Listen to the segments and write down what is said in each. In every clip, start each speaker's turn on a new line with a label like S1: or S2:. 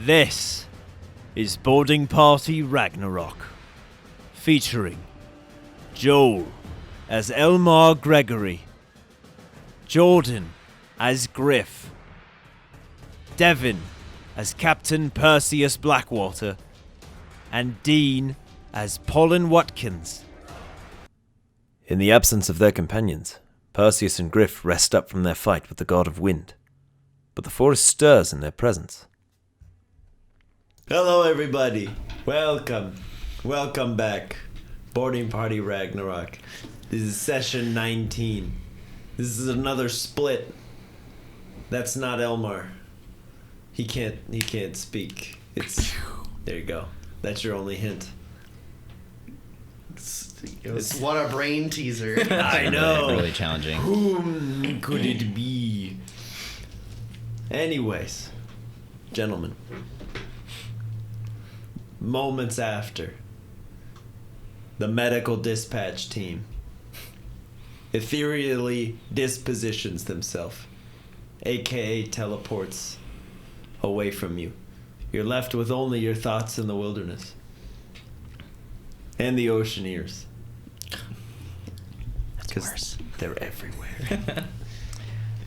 S1: This is Boarding Party Ragnarok, featuring Joel as Elmar Gregory, Jordan as Griff, Devin as Captain Perseus Blackwater, and Dean as Pollen Watkins. In the absence of their companions, Perseus and Griff rest up from their fight with the god of wind, but the forest stirs in their presence.
S2: Hello everybody, welcome back. Boarding Party Ragnarok. This is session 19. This is another split. That's not Elmar. He can't speak. There you go. That's your only hint.
S3: What a brain teaser.
S2: I know.
S4: Really challenging.
S2: Whom could it be? Anyways, gentlemen. Moments after, the medical dispatch team ethereally dispositions themselves, aka teleports away from you. You're left with only your thoughts in the wilderness. And the oceaneers.
S4: That's worse.
S2: They're everywhere.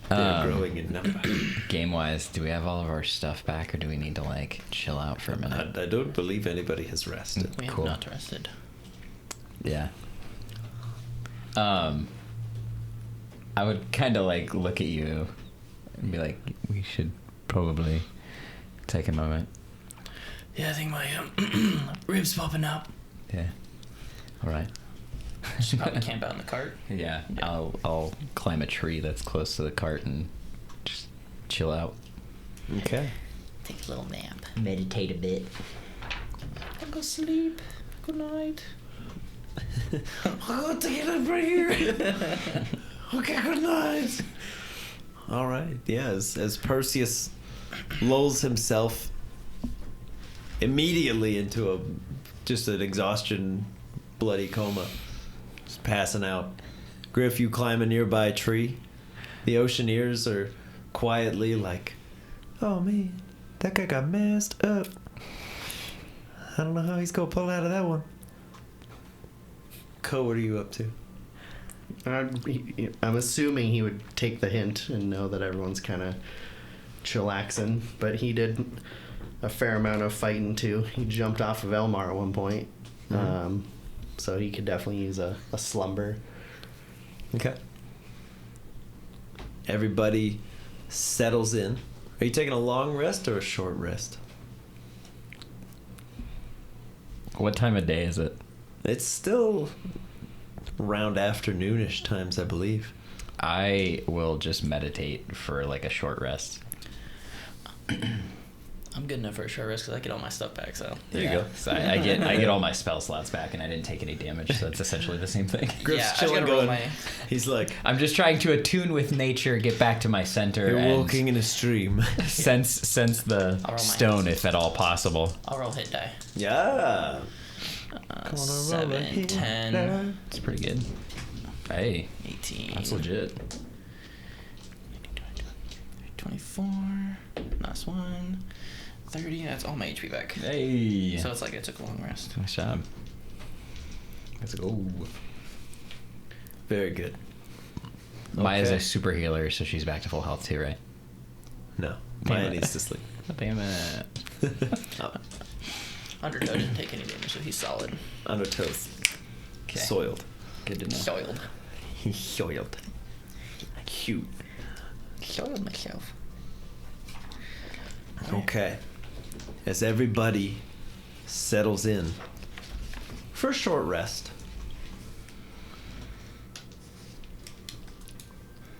S2: They're growing in number.
S4: Game-wise, do we have all of our stuff back, or do we need to, chill out for a minute?
S2: I don't believe anybody has rested.
S5: We have
S4: Cool.
S5: not rested.
S4: Yeah. I would kind of, look at you and be like, we should probably take a moment.
S5: Yeah, I think my ribs popping up.
S4: Yeah. All right.
S5: Should probably camp out in the cart.
S4: Yeah. I'll climb a tree that's close to the cart and just chill out.
S2: Okay.
S5: Take a little nap.
S6: Meditate a bit.
S5: I'll go sleep. Good night.
S2: I'll take it up right here. Okay, good night. All right. Yeah, as Perseus lulls himself immediately into just an exhaustion, bloody coma, just passing out. Griff, you climb a nearby tree. The oceaneers are quietly like, "Oh man, that guy got messed up. I don't know how he's gonna pull out of that one." Co, what are you up to?
S3: I'm assuming he would take the hint and know that everyone's kind of chillaxing, but he did a fair amount of fighting too. He jumped off of Elmar at one point, so he could definitely use a slumber.
S2: Okay. Everybody settles in. Are you taking a long rest or a short rest?
S4: What time of day is it?
S2: It's still around afternoonish times, I believe.
S4: I will just meditate for a short rest.
S5: I'm good enough for a short rest because I get all my stuff back. So
S2: There you go.
S4: So I get all my spell slots back, and I didn't take any damage, so it's essentially the same thing.
S2: Griff's
S5: yeah, I just
S2: chilling
S5: gotta roll
S2: going.
S5: my.
S2: He's like,
S4: I'm just trying to attune with nature, get back to my center,
S2: you're
S4: and
S2: walking in a stream.
S4: sense the
S5: I'll roll my
S4: stone
S5: hits.
S4: if at all possible.
S5: I'll roll hit die.
S2: Yeah.
S5: 7, 10,
S4: It's pretty good. Hey,
S5: 18.
S4: that's legit.
S5: 24. Nice one. 30. That's all my HP back.
S4: Hey.
S5: So it's like I took a long rest.
S4: Nice job. Let's go.
S2: Very good.
S4: Maya's
S2: Okay.
S4: a super healer, so she's back to full health too, right?
S2: No,
S4: Damn
S2: Maya
S4: it.
S2: needs to sleep.
S4: Damn it.
S5: Undertow didn't take any damage, so he's solid.
S2: Under toast.
S4: Okay.
S2: Soiled.
S4: Good to know.
S5: Soiled.
S2: Soiled. Cute.
S5: Soiled myself.
S2: Okay. As everybody settles in for a short rest.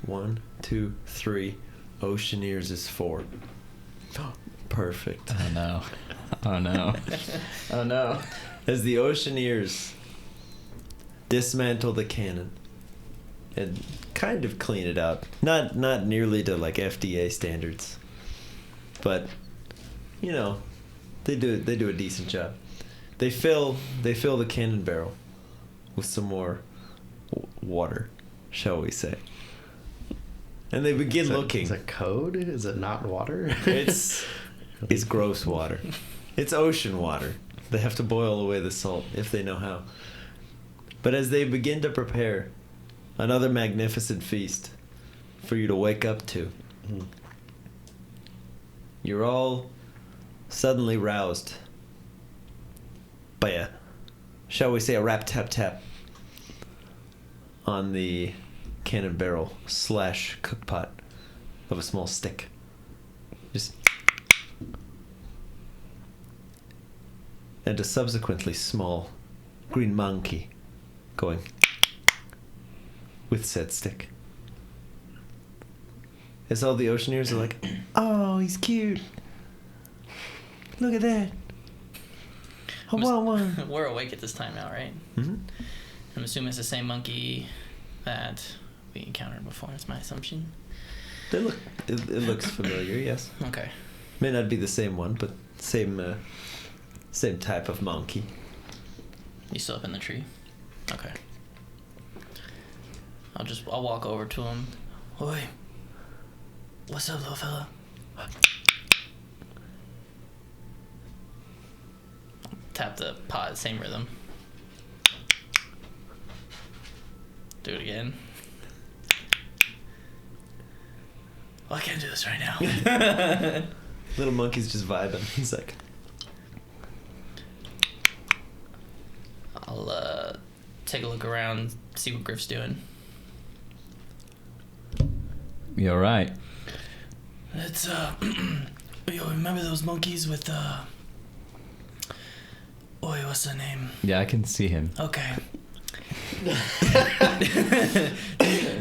S2: 1, 2, 3. Oceaneers is 4. Perfect.
S4: Oh no. Oh no. Oh no.
S2: As the Oceaneers dismantle the cannon and kind of clean it out, not nearly to FDA standards, but they do a decent job. They fill the cannon barrel with some more water, shall we say. And they begin looking.
S3: Is it code? Is it not water?
S2: It's is gross water. It's ocean water. They have to boil away the salt if they know how. But as they begin to prepare another magnificent feast for you to wake up to, you're all suddenly roused by a, shall we say, a rap tap tap on the cannon barrel / cookpot of a small stick. Just, and a subsequently small green monkey going with said stick. As all the Oceaneers are like, oh, he's cute. Look at that. I want one.
S5: We're awake at this time now, right?
S2: Mm-hmm.
S5: I'm assuming it's the same monkey that we encountered before. That's my assumption.
S2: It looks familiar, yes.
S5: Okay.
S2: May not be the same one, but same type of monkey.
S5: You still up in the tree? Okay. I'll walk over to him. Oi. What's up, little fella? Tap the pot, same rhythm. Do it again. Well, I can't do this right now.
S2: Little monkey's just vibing. He's like,
S5: I'll take a look around, see what Griff's doing.
S4: You all right?
S5: It's yo, remember those monkeys with Oi, what's the name?
S4: Yeah, I can see him.
S5: Okay.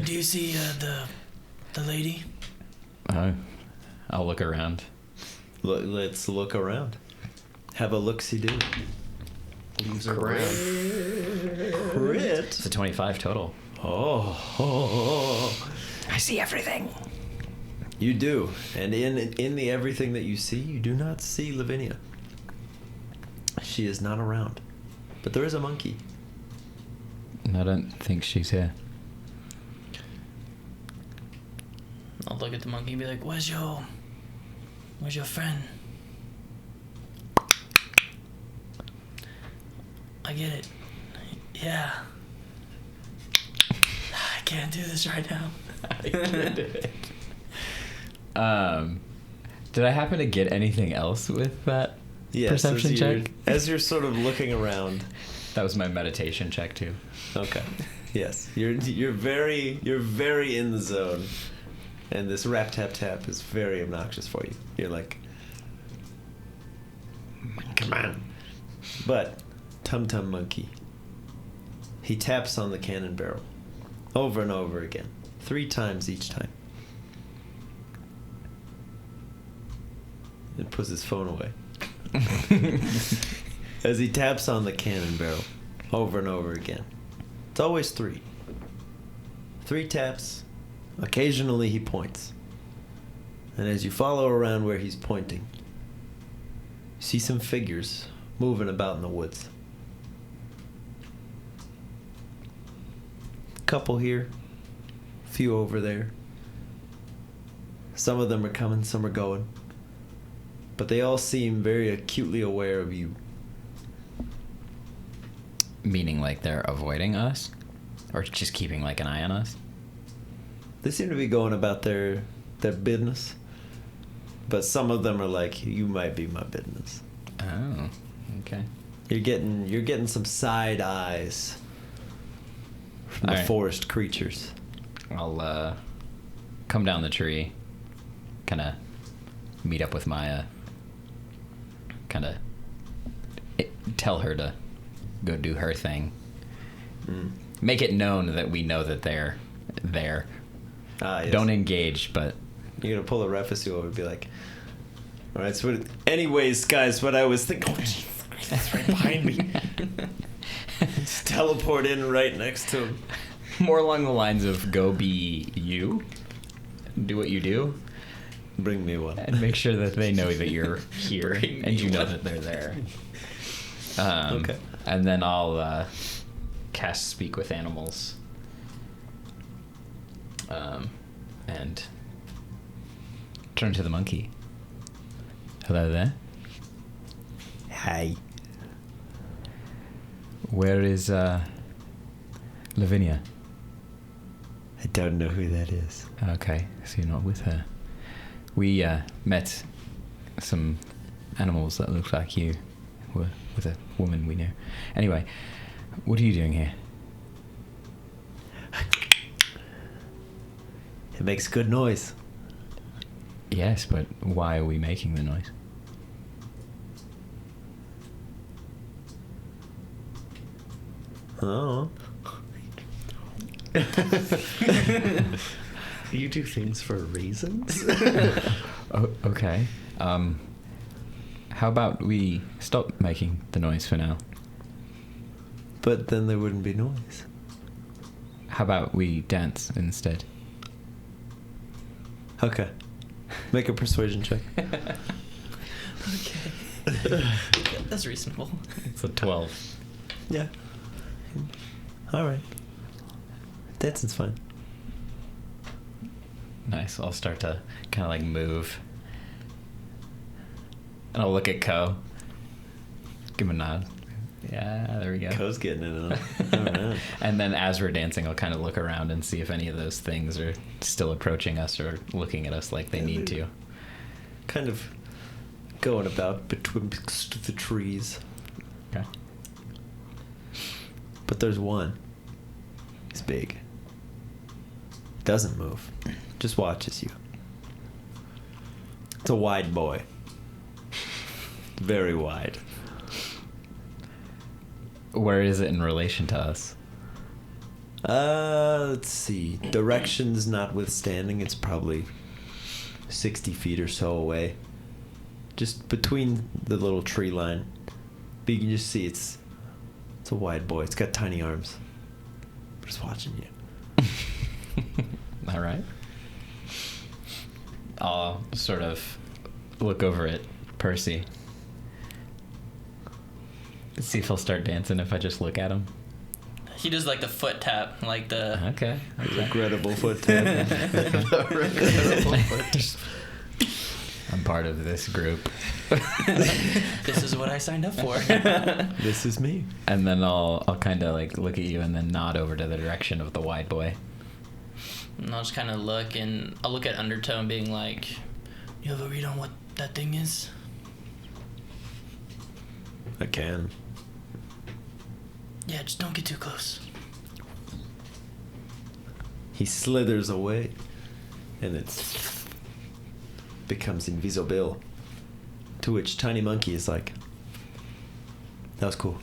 S5: Do you see the lady?
S4: I'll look around.
S2: let's look around. Have a look-see-do. Crit.
S4: It's a 25 total.
S2: Oh.
S4: I see everything.
S2: You do. And in the everything that you see, you do not see Lavinia. She is not around. But there is a monkey.
S4: I don't think she's here.
S5: I'll look at the monkey and be like, where's your friend? I get it. Yeah. I can't do this right now.
S4: I can't do it. Did I happen to get anything else with that perception check?
S2: As you're sort of looking around.
S4: That was my meditation check too.
S2: Okay. Yes. You're very in the zone. And this rap tap tap is very obnoxious for you. You're like, come on. But Tum Tum Monkey, he taps on the cannon barrel over and over again, 3 times each time. And puts his phone away. As he taps on the cannon barrel over and over again. It's always 3. 3 taps. Occasionally he points. And as you follow around where he's pointing, you see some figures moving about in the woods. A couple here, a few over there. Some of them are coming, some are going. But they all seem very acutely aware of you.
S4: Meaning like they're avoiding us? Or just keeping like an eye on us?
S2: They seem to be going about their business. But some of them are like, you might be my business.
S4: Oh, okay.
S2: You're getting some side eyes from the
S4: Alright.
S2: forest creatures.
S4: I'll come down the tree, kind of meet up with Maya, kind of tell her to go do her thing. Make it known that we know that they're there.
S2: Yes.
S4: Don't engage, but
S2: You're gonna pull a Rephisu over and be like, all right, so anyways, guys, what I was thinking, oh, jeez, it's right behind me. Just teleport in right next to him.
S4: more along the lines of go be you, do what you do,
S2: Bring me one.
S4: and make sure that they know that you're here
S5: Bring
S4: and
S5: me
S4: you know
S5: one.
S4: that they're there.
S2: Okay.
S4: And then I'll cast Speak with Animals. And turn to the monkey. Hello there.
S2: Hi.
S4: Where is Lavinia?
S2: I don't know who that is.
S4: Okay, so you're not with her. We met some animals that looked like you were with a woman we knew. Anyway, what are you doing here?
S2: It makes good noise.
S4: Yes, but why are we making the noise?
S2: Oh.
S3: You do things for reasons?
S4: Oh, okay. How about we stop making the noise for now?
S2: But then there wouldn't be noise.
S4: How about we dance instead?
S2: Okay. Make a persuasion check.
S5: Okay. That's reasonable.
S4: It's a 12.
S2: Yeah. Alright. Dancing's fine.
S4: Nice. I'll start to kind of like move. And I'll look at Ko. Give him a nod. Yeah, there we go.
S2: Ko's getting it on. Alright.
S4: And then as we're dancing, I'll kind of look around and see if any of those things are still approaching us or looking at us like they need to.
S2: Kind of going about betwixt the trees.
S4: Okay.
S2: But there's one. He's big. Doesn't move. Just watches you. It's a wide boy. Very wide.
S4: Where is it in relation to us?
S2: Let's see. Directions notwithstanding, it's probably 60 feet or so away. Just between the little tree line. But you can just see it's a wide boy. It's got tiny arms. Just watching you.
S4: All right. I'll sort of look over at Percy. See if he'll start dancing if I just look at him.
S5: He does like the foot tap, like the.
S4: Okay.
S2: Regrettable foot tap.
S3: Regrettable foot.
S4: I'm part of this group.
S5: This is what I signed up for.
S2: This is me.
S4: And then I'll kind of like look at you and then nod over to the direction of the wide boy.
S5: And I'll just kind of look, and I'll look at Undertone, being like, "You have a read on what that thing is?"
S2: I can.
S5: Yeah, just don't get too close.
S2: He slithers away, and it becomes invisible. To which Tiny Monkey is like, "That was cool."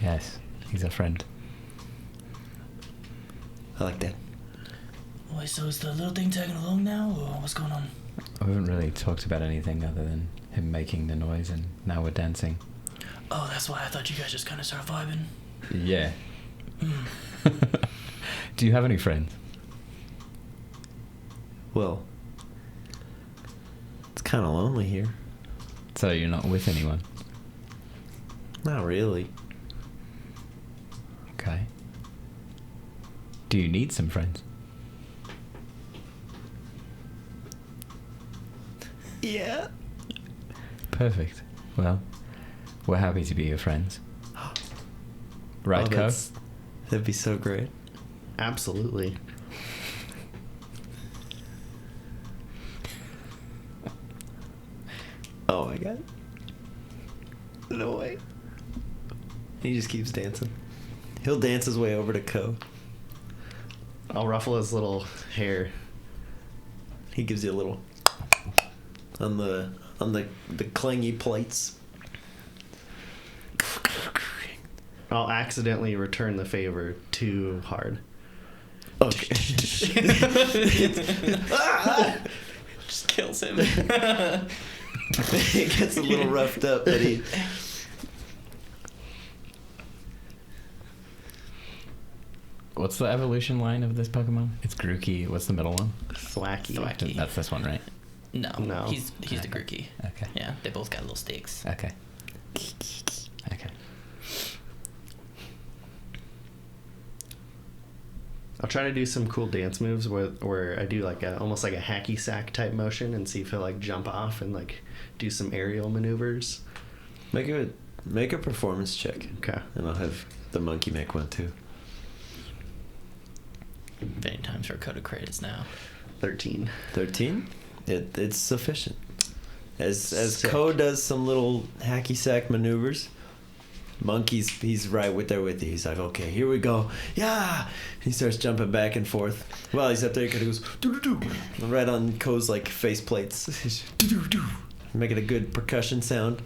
S4: Yes, he's a friend.
S2: I like that.
S5: Wait, so is the little thing tagging along now, or what's going on?
S4: We haven't really talked about anything other than him making the noise, and now we're dancing.
S5: Oh, that's why I thought you guys just kind of started vibing.
S4: Yeah. Do you have any friends?
S2: Well, it's kind of lonely here.
S4: So you're not with anyone?
S2: Not really.
S4: Okay. Do you need some friends?
S2: Yeah.
S4: Perfect. Well, we're happy to be your friends. Right, Co?
S2: That'd be so great.
S3: Absolutely.
S2: Oh my god. No way. He just keeps dancing. He'll dance his way over to Ko.
S3: I'll ruffle his little hair.
S2: He gives you a little on the clingy plates.
S3: I'll accidentally return the favor too hard.
S2: Okay.
S5: Just kills him.
S2: It gets a little roughed up, but he.
S4: What's the evolution line of this Pokemon? It's Grookey. What's the middle one?
S3: Thwacky.
S5: Thwacky.
S4: That's this one, right?
S5: No,
S3: No.
S5: he's the Grookey.
S4: Okay.
S5: Yeah, they both got little sticks.
S4: Okay. Okay.
S3: I'll try to do some cool dance moves where I do like almost like a hacky sack type motion and see if I like jump off and like do some aerial maneuvers.
S2: Make a performance check.
S3: Okay.
S2: And I'll have the monkey make one too.
S5: Many times for code of credits now.
S3: 13.
S2: 13? It's sufficient. As
S3: Sick.
S2: Ko does some little hacky sack maneuvers, Monkey's he's right there with you. He's like, okay, here we go. Yeah! He starts jumping back and forth. Well, he's up there, he kind of goes, doo-doo-doo, right on Ko's like face plates. Doo-doo-doo. Making a good percussion sound.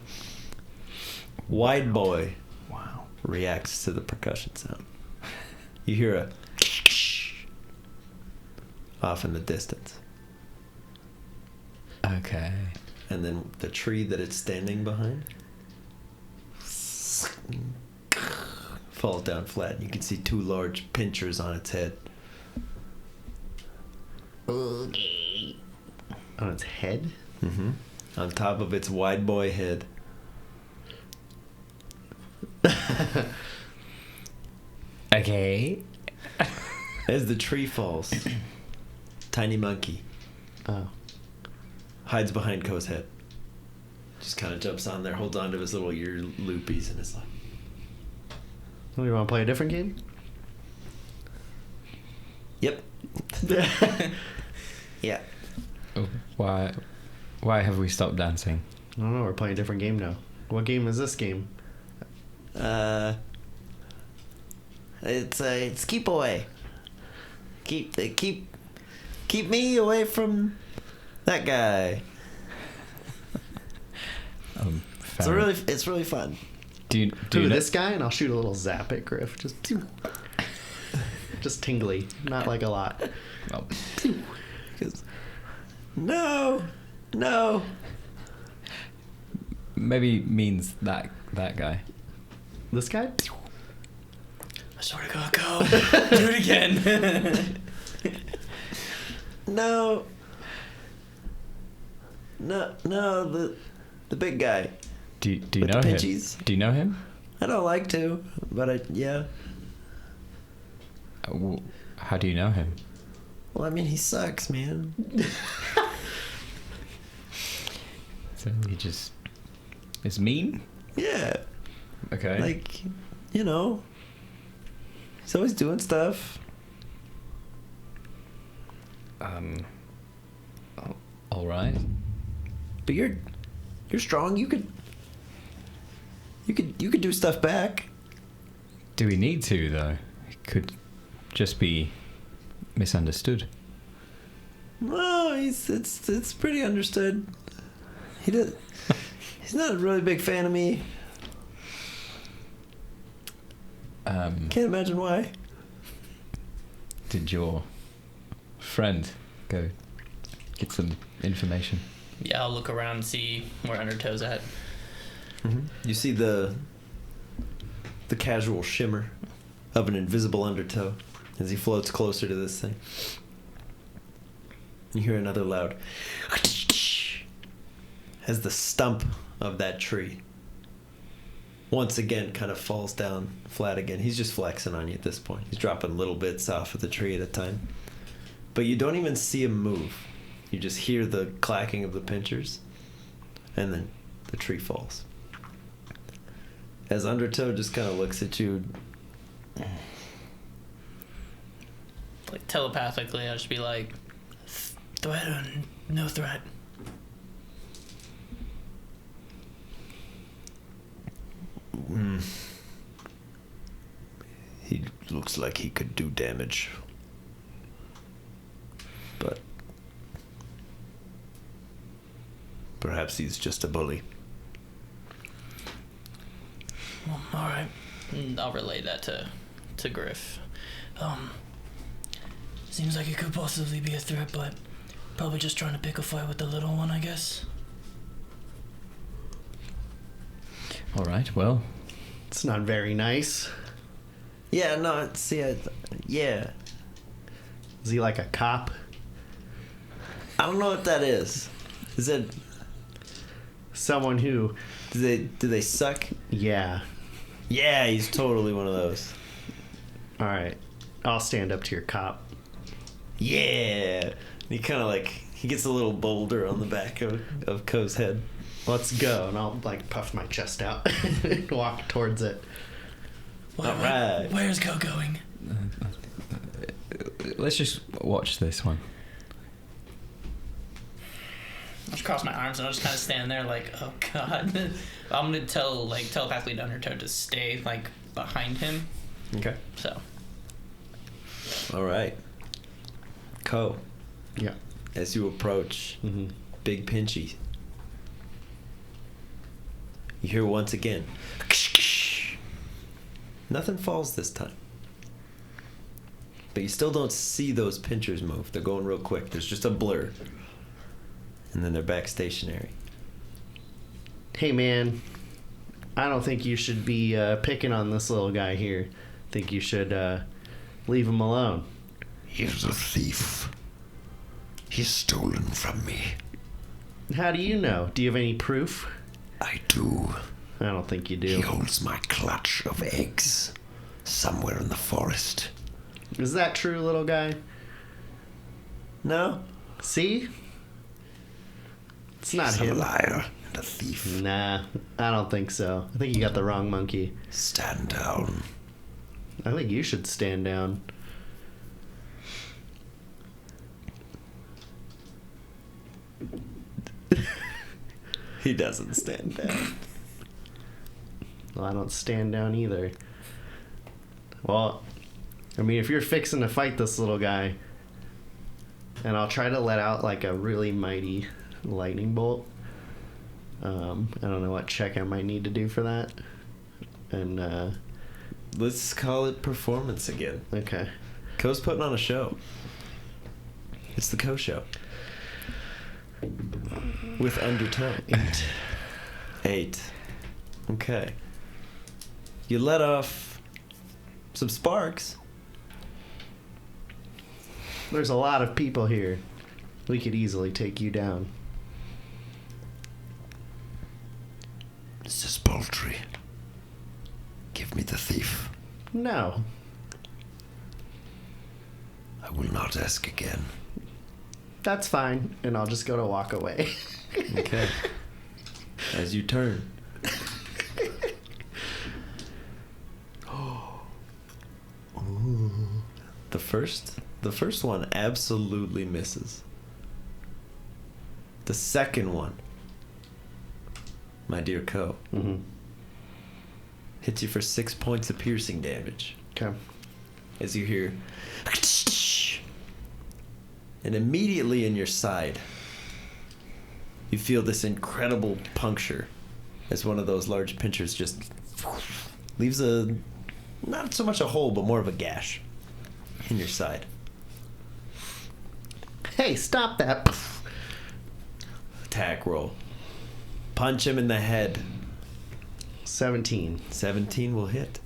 S2: Wide Boy reacts to the percussion sound. You hear a off in the distance.
S4: Okay.
S2: And then the tree that it's standing behind falls down flat. And you can see 2 large pinchers on its head.
S3: On its head?
S2: Mm-hmm. On top of its Wide Boy head.
S4: Okay.
S2: As the tree falls, Tiny Monkey
S3: Oh.
S2: hides behind Ko's head. Just kind of jumps on there, holds on to his little ear loopies, and is like,
S3: Do you want to play a different game?
S2: yep. Yeah.
S4: Why have we stopped dancing?
S3: I don't know, we're playing a different game now. What game is this game?
S2: It's keep away. Keep me away from that guy. It's really fun.
S4: Do you
S3: Do
S4: know
S3: this guy and I'll shoot a little zap at Griff. Just tingly, not like a lot.
S4: Oh,
S2: No.
S4: maybe means that guy.
S3: This guy?
S5: I sort of gotta go. Do it again.
S2: No, the big guy.
S4: Do you
S2: With
S4: know
S2: the
S4: him?
S2: pinchies.
S4: Do you know him?
S2: I don't like to, but yeah.
S4: How do you know him?
S2: Well, I mean, he sucks, man.
S4: So he just is mean.
S2: Yeah,
S4: Okay.
S2: like, you know, he's always doing stuff.
S4: All right.
S2: But you're strong. You could do stuff back.
S4: Do we need to though? It could just be misunderstood.
S2: No, it's pretty understood. He's not a really big fan of me. Can't imagine why.
S4: Did your friend go get some information?
S5: Yeah, I'll look around and see where Undertow's at.
S2: Mm-hmm. You see the casual shimmer of an invisible undertow as he floats closer to this thing. You hear another loud as the stump of that tree once again kind of falls down flat again. He's just flexing on you at this point. He's dropping little bits off of the tree at a time. But you don't even see him move. You just hear the clacking of the pinchers, and then the tree falls. As Undertow just kind of looks at you.
S5: Like telepathically, I'll just be like, threat or no threat.
S2: He looks like he could do damage. But perhaps he's just a bully.
S5: Well, all right. I'll relay that to Griff. Seems like it could possibly be a threat, but probably just trying to pick a fight with the little one, I guess.
S4: All right. Well,
S3: It's not very nice.
S2: Yeah, no, yeah.
S3: Is he like a cop?
S2: I don't know what that is. Is it?
S3: Someone who,
S2: Do they suck?
S3: yeah.
S2: Yeah, he's totally one of those.
S3: All right. I'll stand up to your cop.
S2: Yeah. He kind of like, he gets a little boulder on the back of Ko's head.
S3: Let's go. And I'll like puff my chest out and walk towards it.
S2: All right.
S5: Where's Ko going?
S4: Let's just watch this one.
S5: I'll just cross my arms and I'll just kind of stand there like, oh god. I'm gonna telepathically to Undertow to stay like behind him.
S2: Okay.
S5: So.
S2: All right. Ko,
S3: Yeah.
S2: as you approach Big Pinchy, you hear once again. Nothing falls this time. But you still don't see those pinchers move. They're going real quick. There's just a blur. And then they're back stationary.
S3: Hey, man. I don't think you should be picking on this little guy here. I think you should leave him alone.
S6: He's a thief. He's stolen from me.
S3: How do you know? Do you have any proof?
S6: I do.
S3: I don't think you
S6: He
S3: do.
S6: holds my clutch of eggs somewhere in the forest.
S3: Is that true, little guy?
S2: No?
S3: See? It's not
S6: He's a
S3: him.
S6: liar and a thief.
S3: Nah, I don't think so. I think you got the wrong monkey.
S6: Stand down.
S3: I think you should stand down.
S2: He doesn't stand down.
S3: Well, I don't stand down either. Well, I mean, if you're fixing to fight this little guy, and I'll try to let out like a really mighty lightning bolt. I don't know what check I might need to do for that. And,
S2: Let's call it performance again.
S3: okay.
S2: Ko's putting on a show. It's the Ko Show. With Undertow. 8. Okay. You let off some sparks.
S3: There's a lot of people here. We could easily take you down.
S6: This is paltry. Give me the thief.
S3: No.
S6: I will not ask again.
S3: That's fine. And I'll just go to walk away.
S2: Okay. As you turn. The first one absolutely misses. The second one, my dear Ko,
S3: Mm-hmm.
S2: hits you for 6 points of piercing damage.
S3: Okay.
S2: As you hear, and immediately in your side, you feel this incredible puncture as one of those large pinchers just leaves not so much a hole, but more of a gash in your side.
S3: Hey, stop that.
S2: Attack roll. Punch him in the head.
S3: 17.
S2: 17 will hit.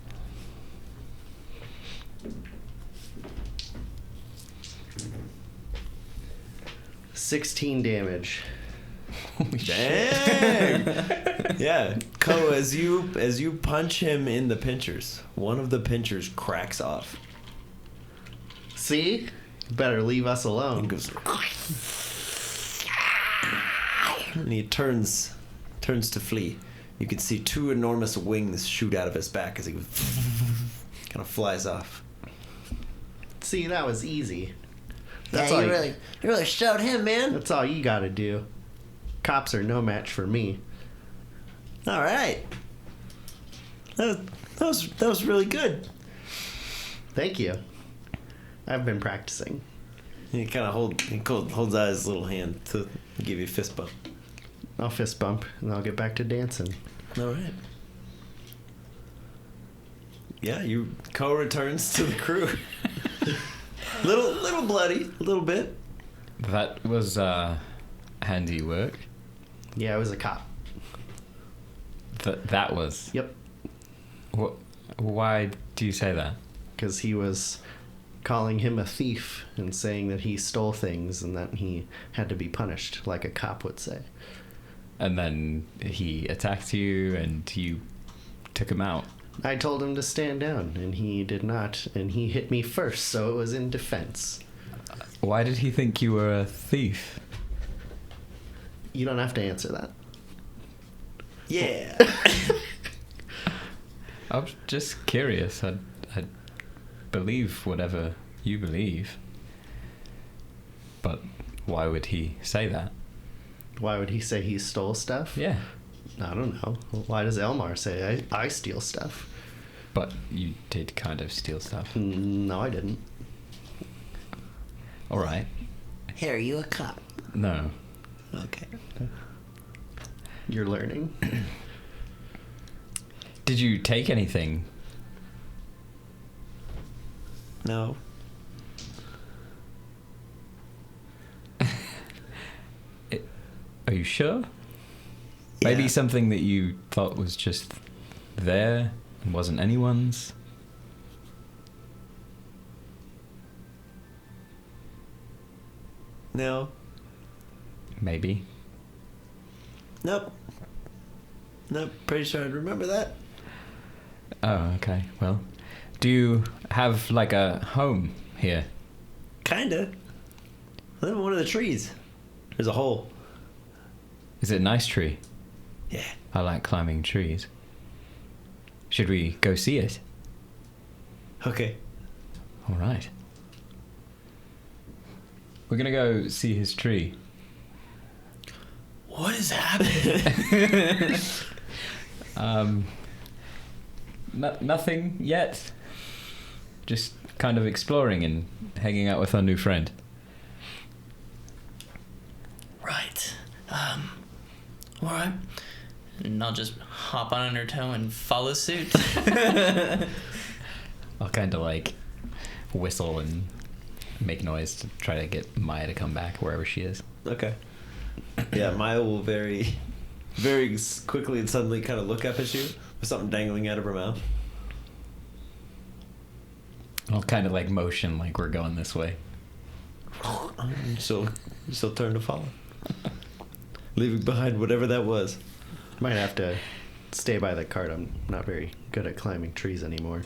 S3: $16 damage.
S2: Dang! Yeah, Ko, as you punch him in the pinchers, one of the pinchers cracks off.
S3: See? Better leave us
S2: And
S3: alone.
S2: goes, and he turns to flee. You can see 2 enormous wings shoot out of his back as he kind of flies off.
S3: See, that was easy.
S2: Yeah,
S3: all
S2: you really showed him, man.
S3: That's all you gotta do. Cops are no match for me.
S2: All right. That was really good.
S3: Thank you. I've been practicing.
S2: He kind of holds out his little hand to give you a fist bump.
S3: I'll fist bump and I'll get back to dancing.
S2: All right. Yeah, Ko returns to the crew. little bloody, a little bit.
S4: That was handy work.
S3: Yeah, I was a cop.
S4: That was.
S3: Yep.
S4: Why do you say that?
S3: Because he was calling him a thief and saying that he stole things and that he had to be punished, like a cop would say.
S4: And then he attacked you and you took him out.
S3: I told him to stand down, and he did not, and he hit me first, so it was in defense.
S4: Why did he think you were a thief?
S3: You don't have to answer that.
S2: Yeah.
S4: I was just curious. I believe whatever you believe. But why would he say that?
S3: Why would he say he stole stuff?
S4: Yeah.
S3: I don't know. Why does Elmar say I steal stuff?
S4: But you did kind of steal stuff.
S3: No, I didn't.
S4: All right.
S2: Hey, are you a cop?
S4: No.
S2: Okay.
S3: You're learning.
S4: Did you take anything?
S2: No.
S4: Are you sure? Maybe
S2: Yeah.
S4: something that you thought was just there and wasn't anyone's?
S2: No.
S4: Maybe.
S2: Nope. Nope. Pretty sure I'd remember that.
S4: Oh, okay. Well, do you have like a home here?
S2: Kinda. I live in one of the trees. There's a hole.
S4: Is it a nice tree?
S2: Yeah.
S4: I like climbing trees. Should we go see it?
S2: Okay.
S4: All right. We're gonna go see his tree.
S5: What is happening?
S4: Nothing yet. Just kind of exploring and hanging out with our new friend.
S5: Right. Alright. And I'll just hop on her toe and follow suit.
S4: I'll kind of like whistle and make noise to try to get Maya to come back wherever she is.
S2: Okay. Yeah, Maya will very quickly and suddenly kind of look up at you with something dangling out of her mouth.
S4: I'll kind of like motion like we're going this way.
S2: She'll turn to follow, leaving behind whatever that was.
S3: Might have to stay by the cart. I'm not very good at climbing trees anymore.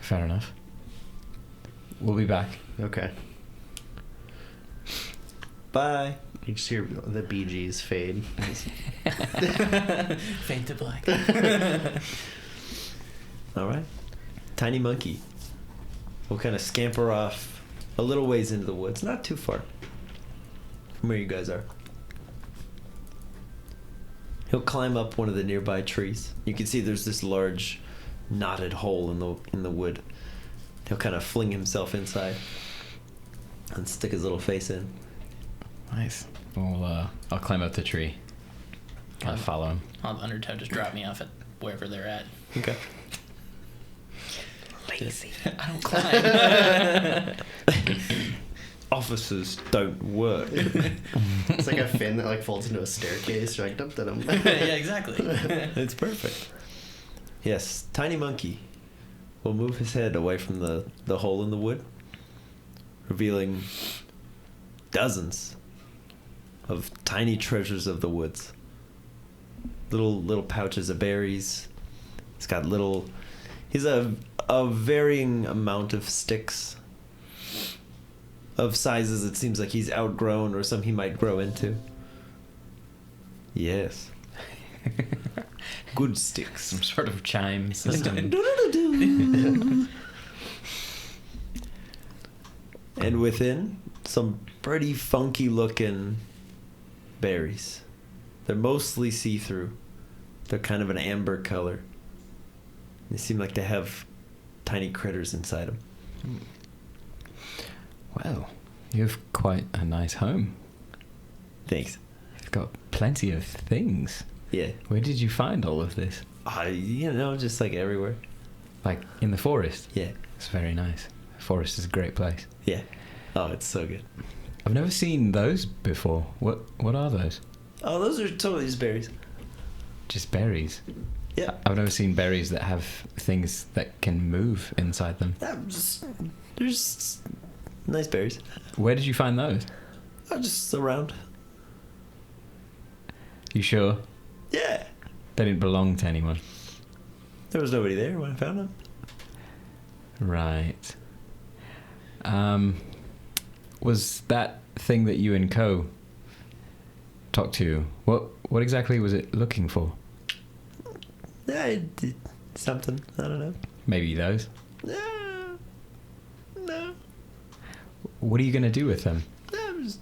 S4: Fair enough. We'll be back.
S3: Okay.
S2: Bye.
S3: You just hear the Bee Gees fade.
S5: Fade to black.
S2: All right. Tiny monkey will kind of scamper off a little ways into the woods, not too far from where you guys are. He'll climb up one of the nearby trees. You can see there's this large knotted hole in the wood. He'll kind of fling himself inside and stick his little face in.
S4: Nice. Well, I'll climb up the tree. Kind of follow him.
S5: I'll have Undertow just drop me off at wherever they're at.
S2: Okay.
S5: Lazy. I don't climb.
S2: Officers don't work.
S3: It's like a fin that like folds into a staircase. You're like, dum-dum.
S5: Yeah, exactly.
S2: It's perfect. Yes, tiny monkey will move his head away from the hole in the wood, revealing dozens of tiny treasures of the woods. Little pouches of berries. He's got he's a varying amount of sticks of sizes it seems like he's outgrown or some he might grow into. Yes. Good sticks.
S4: Some sort of chime system.
S2: And within, some pretty funky looking berries. They're mostly see-through. They're kind of an amber color. They seem like they have tiny critters inside them.
S4: Well, you have quite a nice home.
S2: Thanks.
S4: You've got plenty of things.
S2: Yeah.
S4: Where did you find all of this?
S2: Just like everywhere.
S4: Like in the forest?
S2: Yeah.
S4: It's very nice. Forest is a great place.
S2: Yeah. Oh, it's so good.
S4: I've never seen those before. What are those?
S2: Oh, those are totally just berries.
S4: Just berries.
S2: Yeah.
S4: I've never seen berries that have things that can move inside them.
S2: They're just nice berries.
S4: Where did you find those?
S2: Just around.
S4: You sure?
S2: Yeah.
S4: They didn't belong to anyone.
S2: There was nobody there when I found him.
S4: Right. Was that thing that you and Co talked to, what exactly was it looking for?
S2: I did something. I don't know.
S4: Maybe those?
S2: No. No.
S4: What are you going to do with them?
S2: I'm just,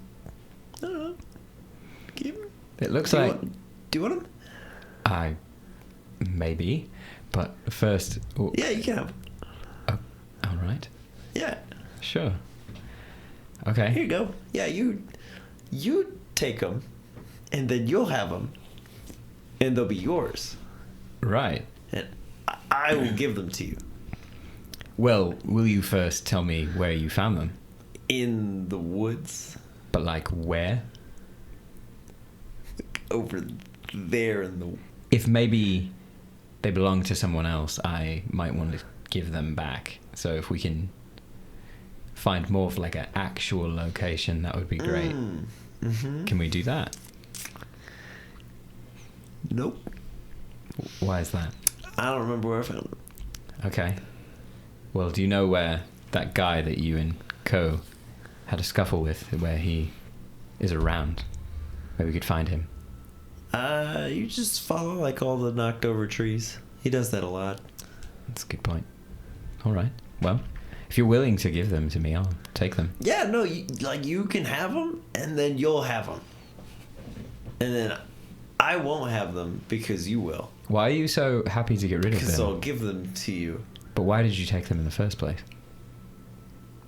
S2: I don't know. Keep them.
S4: It looks
S2: Do you
S4: like...
S2: want- do you want them?
S4: Maybe, but first...
S2: Yeah, you can have them.
S4: All right.
S2: Yeah.
S4: Sure.
S2: Here
S4: Okay.
S2: you go. Yeah, you take them, and then you'll have them, and they'll be yours,
S4: Right.
S2: and I will give them to you
S4: Well, will you first tell me where you found them?
S2: in the woods
S4: But like where?
S2: over there in the.
S4: If maybe they belong to someone else, I might want to give them back. So if we can find more of like an actual location, that would be great.
S2: Mm-hmm.
S4: Can we do that?
S2: Nope.
S4: Why is that?
S2: I don't remember where I found them.
S4: Okay. Well, do you know where that guy that you and Co had a scuffle with, where he is around? Where we could find him?
S2: You just follow like all the knocked over trees. He does that a lot.
S4: That's a good point. All right. Well, if you're willing to give them to me, I'll take them.
S2: Yeah, no, you can have them, and then you'll have them, and then I won't have them because you will.
S4: Why are you so happy to get rid of
S2: Because
S4: them?
S2: I'll give them to you.
S4: But why did you take them in the first place?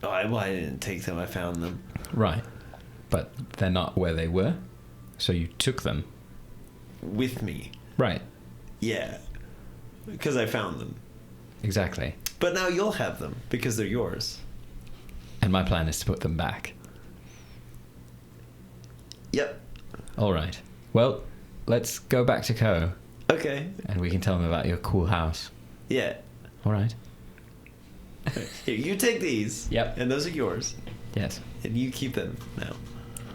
S2: Oh, I didn't take them. I found them.
S4: Right. But they're not where they were, so you took them.
S2: With me.
S4: Right.
S2: Yeah. Because I found them.
S4: Exactly.
S2: But now you'll have them because they're yours.
S4: And my plan is to put them back.
S2: Yep.
S4: All right. Well, let's go back to Co,
S2: Okay.
S4: and we can tell him about your cool house.
S2: Yeah.
S4: All right.
S2: Here, you take these.
S4: Yep.
S2: And those are yours.
S4: Yes.
S2: And you keep them now.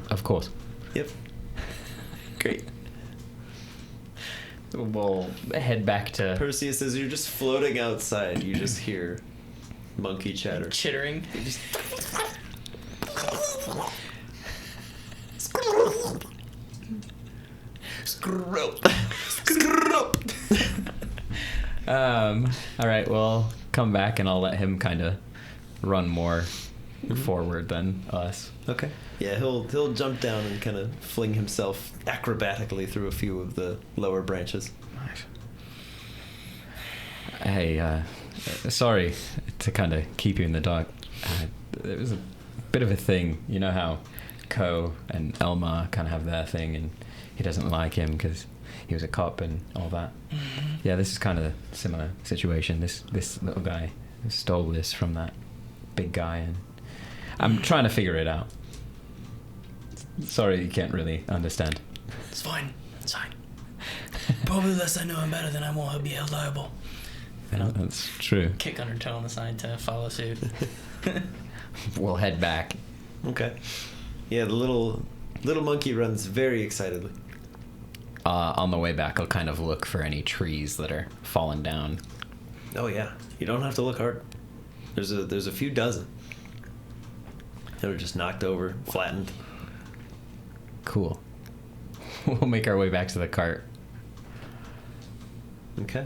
S4: Of course.
S2: Yep. Great.
S4: We'll head back to...
S2: Perseus, as you're just floating outside, you just hear monkey chatter.
S5: Chittering. They just
S4: All right, well, come back and I'll let him kind of run more forward than us.
S2: Okay. Yeah, he'll jump down and kind of fling himself acrobatically through a few of the lower branches.
S4: Hey, sorry to kind of keep you in the dark. There was a bit of a thing. You know how Co and Elmar kind of have their thing, and he doesn't like him because he was a cop and all that. Yeah, this is kind of a similar situation. This little guy stole this from that big guy, and I'm trying to figure it out. Sorry, you can't really understand.
S5: It's fine. It's fine. Probably the less I know him better than I want to be held liable. And I'll
S4: That's true.
S5: kick Undertow on the side to follow suit.
S4: We'll head back.
S2: Okay. Yeah, the little monkey runs very excitedly.
S4: On the way back, I'll kind of look for any trees that are fallen down.
S2: Oh yeah, you don't have to look hard. There's a few dozen. They were just knocked over, flattened.
S4: Cool. We'll make our way back to the cart.
S2: Okay.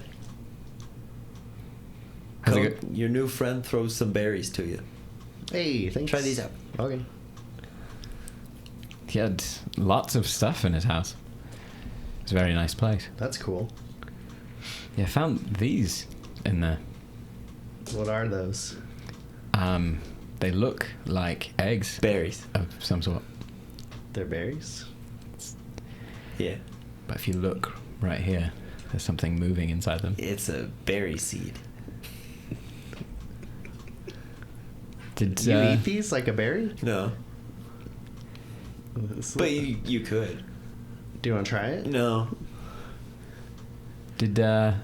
S4: How's it
S2: Coke, your new friend throws some berries to you.
S3: Hey, thanks.
S2: Try these out.
S3: Okay.
S4: He had lots of stuff in his house. It's a very nice place.
S3: That's cool.
S4: Yeah, I found these in there.
S3: What are those?
S4: They look like eggs
S2: Berries.
S4: of some sort.
S3: They're berries?
S2: Yeah.
S4: But if you look right here, there's something moving inside them.
S2: It's a berry seed.
S4: Did
S3: You eat these like a berry?
S2: No.
S3: This
S2: But
S3: look-
S2: you could.
S3: Do you want to try it?
S2: No.
S3: This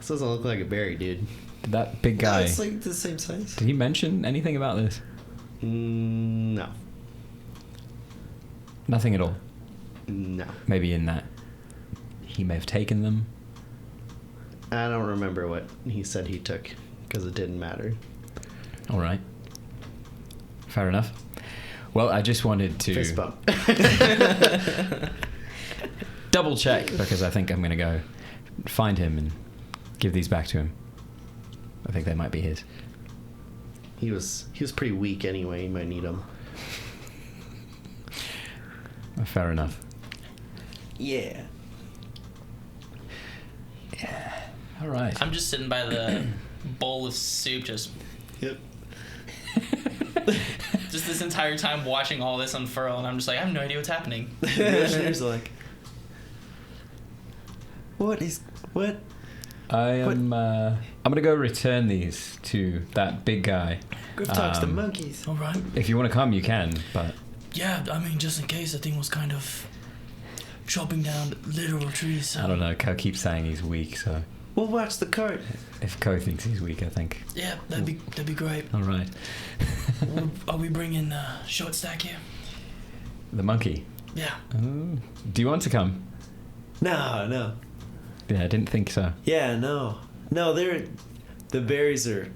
S3: doesn't look like a berry, dude.
S4: did that big
S2: No,
S4: guy?
S2: it's like the same size.
S4: Did he mention anything about this?
S3: No.
S4: Nothing at all.
S3: No.
S4: Maybe in that he may have taken them.
S3: I don't remember what he said he took because it didn't matter.
S4: All right. Fair enough. Well, I just wanted to
S3: Fist bump.
S4: double check because I think I'm going to go find him and give these back to him. I think they might be his.
S3: He was pretty weak anyway. You might need him.
S4: Fair enough.
S2: Yeah.
S4: Yeah. All right.
S5: I'm just sitting by the bowl of soup, just
S2: Yep.
S5: just this entire time watching all this unfurl, and I'm just like, I have no idea what's happening.
S2: The missionaries are like, what?
S4: I'm gonna go return these to that big guy.
S2: Go talk to the monkeys.
S5: All right.
S4: If you want to come, you can. But
S5: Yeah, I mean, just in case, the thing was kind of chopping down literal trees. So.
S4: I don't know. Ko keeps saying he's weak, so
S2: We'll watch the cart.
S4: if Ko thinks he's weak, I think.
S5: Yeah, that'd be great.
S4: All right.
S5: Are we bringing short stack here?
S4: The monkey.
S5: Yeah.
S4: Oh. Do you want to come?
S2: No.
S4: Yeah, I didn't think so.
S2: Yeah, no. The berries are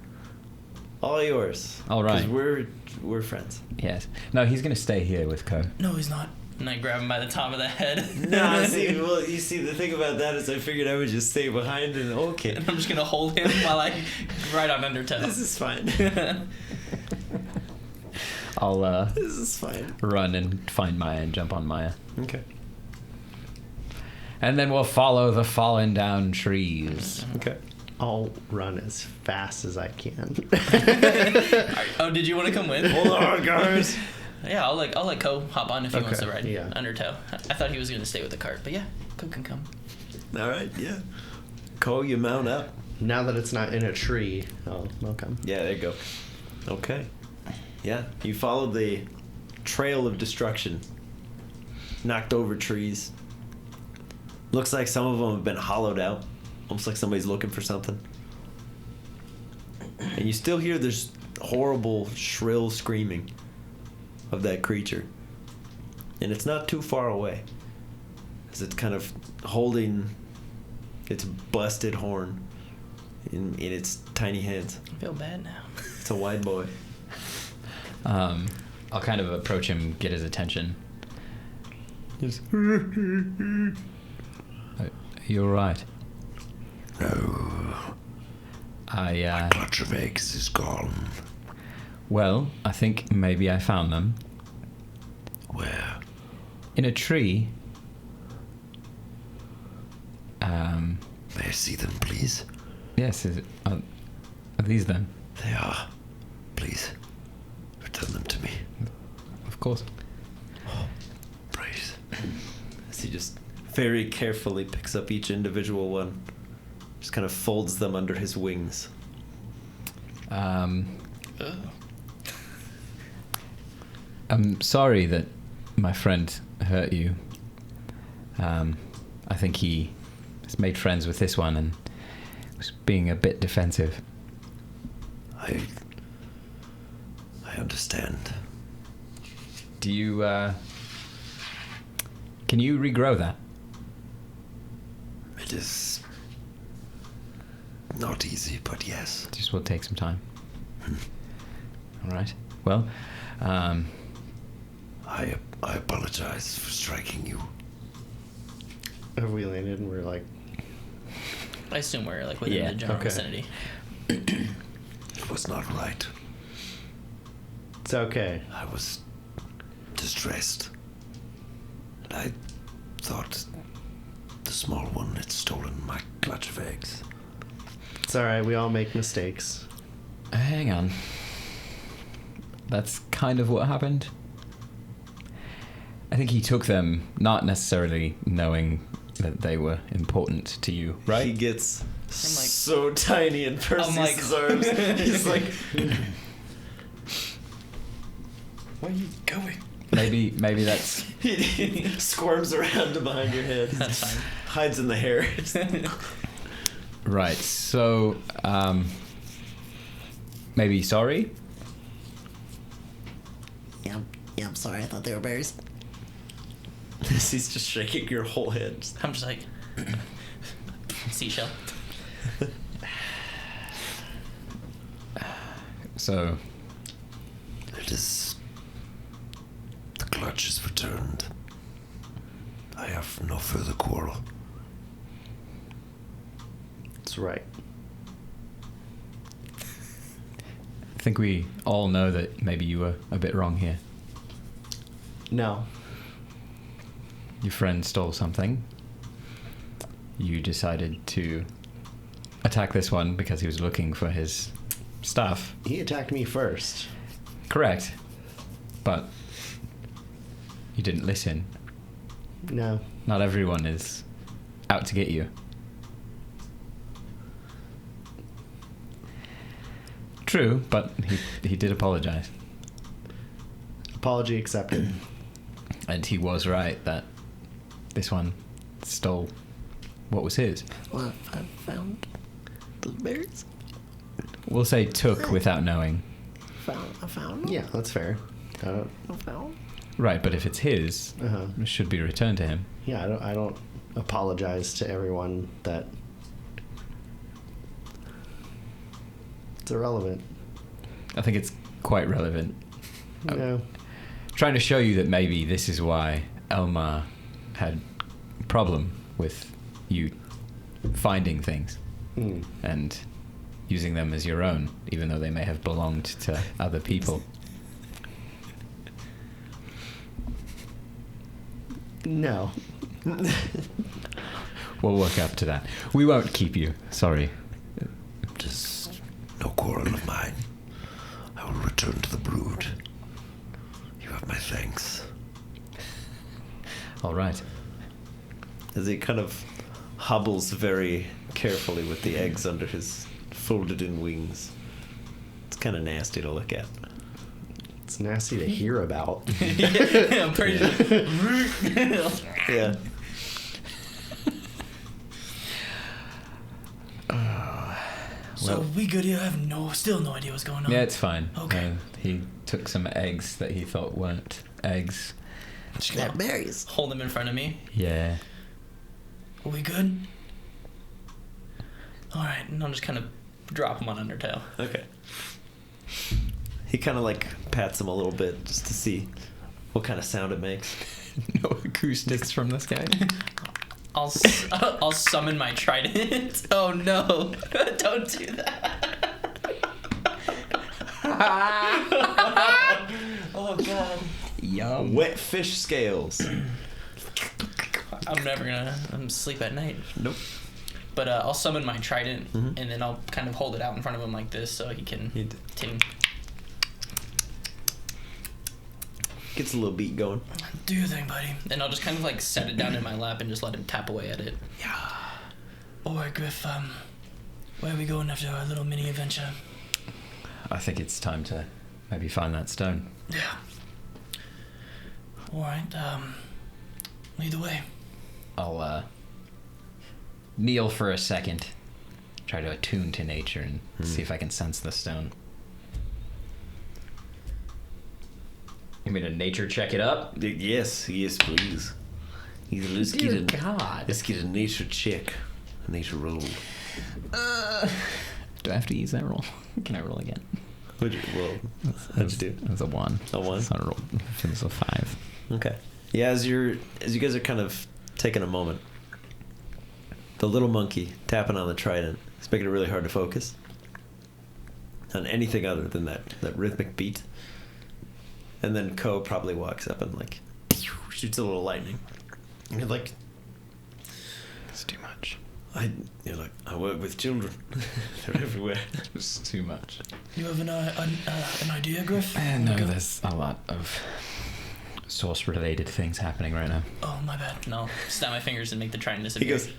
S2: all yours.
S4: All right.
S2: 'Cause we're friends.
S4: Yes. No, he's gonna stay here with Ko.
S5: No, he's not. And I grab him by the top of the head.
S2: No, you see, the thing about that is I figured I would just stay behind and okay.
S5: And I'm just gonna hold him while I ride on Undertow.
S2: This is fine.
S4: I'll
S2: This is fine.
S4: run and find Maya and jump on Maya.
S2: Okay.
S4: And then we'll follow the fallen down trees.
S2: Okay.
S3: I'll run as fast as I can.
S5: Oh, did you want to come with?
S2: Hold on, guys.
S5: Yeah, I'll let Ko hop on if he wants to ride
S3: yeah.
S5: Undertow. I thought he was gonna stay with the cart, but yeah, Ko can come.
S2: All right. Yeah. Cole, you mount up.
S3: Now that it's not in a tree, I'll come.
S2: Yeah, there you go. Okay. Yeah, you follow the trail of destruction. Knocked over trees. Looks like some of them have been hollowed out. Almost like somebody's looking for something. And you still hear this horrible, shrill screaming of that creature. And it's not too far away. As it's kind of holding its busted horn in its tiny hands.
S5: I feel bad now.
S2: It's a wide boy.
S4: I'll kind of approach him, get his attention. You're right.
S6: No.
S4: I
S6: Clutch of eggs is gone.
S4: well, I think maybe I found them
S6: Where?
S4: in a tree.
S6: May I see them, please?
S4: Yes, are these them?
S6: They are. Please, return them to me.
S4: Of course.
S6: Praise.
S2: As he just very carefully picks up each individual one. Just kind of folds them under his wings.
S5: Ugh.
S4: I'm sorry that my friend hurt you. I think he has made friends with this one and was being a bit defensive.
S6: I understand.
S4: Do you, can you regrow that?
S6: It is not easy, but yes.
S4: Just will take some time. All right. Well,
S6: I apologize for striking you.
S3: Have we landed and we're like,
S5: I assume we're like within
S4: Yeah,
S5: the general
S3: okay.
S5: vicinity.
S6: It was not right.
S3: it's okay.
S6: I was distressed. I thought the small one had stolen my clutch of eggs.
S3: It's alright, we all make mistakes.
S4: hang on. That's kind of what happened. I think he took them not necessarily knowing that they were important to you, right?
S2: He gets
S5: like-
S2: so tiny in Perseus' arms. He's like, where are you going?
S4: Maybe that's
S2: He squirms around behind your head.
S5: That's fine.
S2: Hides in the hair.
S4: right. So, maybe sorry.
S7: Yeah, I'm sorry. I thought they were berries.
S2: He's just shaking your whole head.
S5: I'm just like seashell.
S4: So,
S6: It is. The clutch is returned. I have no further quarrel.
S3: That's right.
S4: I think we all know that maybe you were a bit wrong here.
S3: No.
S4: Your friend stole something. You decided to attack this one because he was looking for his stuff.
S3: He attacked me first.
S4: Correct. But you didn't listen.
S3: No.
S4: Not everyone is out to get you. True, but he did apologize.
S3: Apology accepted.
S4: And he was right that this one stole what was his.
S7: Well, I found the berries.
S4: We'll say took without knowing.
S7: I found them.
S3: Yeah, that's fair.
S7: I found
S4: Right, but if it's his,
S3: Uh-huh.
S4: it should be returned to him.
S3: Yeah, I don't apologize to everyone that it's irrelevant.
S4: I think it's quite relevant.
S3: No.
S4: Trying to show you that maybe this is why Elmar had a problem with you finding things
S3: Hmm.
S4: and using them as your own, even though they may have belonged to other people.
S3: No.
S4: We'll work up to that. We won't keep you. Sorry.
S6: It is no quarrel of mine. I will return to the brood. You have my thanks.
S4: All right.
S2: As he kind of hobbles very carefully with the eggs under his folded in wings. It's kind of nasty to look at.
S3: It's nasty to hear about.
S5: Yeah, I'm pretty sure.
S2: Yeah.
S5: So we good here? I have still no idea what's going on.
S4: Yeah, it's fine.
S5: Okay.
S4: He took some eggs that he thought weren't eggs.
S7: They're berries.
S5: Hold them in front of me.
S4: Yeah.
S5: Are we good? All right, and I'll just kind of drop him on Undertale.
S2: Okay. He kind of like pats him a little bit just to see what kind of sound it makes.
S4: No acoustics from this guy.
S5: I'll summon my trident. Oh no! Don't do that. Oh god.
S4: Yum.
S2: Wet fish scales.
S5: I'm never gonna sleep at night.
S2: Nope.
S5: But I'll summon my trident,
S2: Mhm.
S5: and then I'll kind of hold it out in front of him like this so he can ting.
S2: Gets a little beat going.
S5: Do your thing, buddy. And I'll just kind of like set it down in my lap and just let him tap away at it. Yeah. Alright, Griff, where are we going after our little mini adventure?
S4: I think it's time to maybe find that stone.
S5: Yeah. Alright, lead the way.
S4: I'll kneel for a second, try to attune to nature and see if I can sense the stone. You mean a nature check it up?
S2: Yes, please. Let's
S4: Dear
S2: get a,
S4: God.
S2: let's get a nature check. A nature roll.
S4: Do I have to use that roll? Can I roll again?
S2: What'd you do?
S4: It was a 1.
S2: A 1?
S4: So I rolled. It was a 5.
S2: Okay. Yeah, as you guys are kind of taking a moment, the little monkey tapping on the trident is making it really hard to focus on anything other than that rhythmic beat. And then Ko probably walks up and like shoots a little lightning. And you're like,
S4: It's too much.
S2: you're like, I work with children. They're everywhere.
S4: It's too much.
S5: You have an idea, Griff?
S4: No, there's a lot of source-related things happening right now.
S5: Oh, my bad. No, snap my fingers and make the trident
S2: He
S5: disappear.
S2: goes,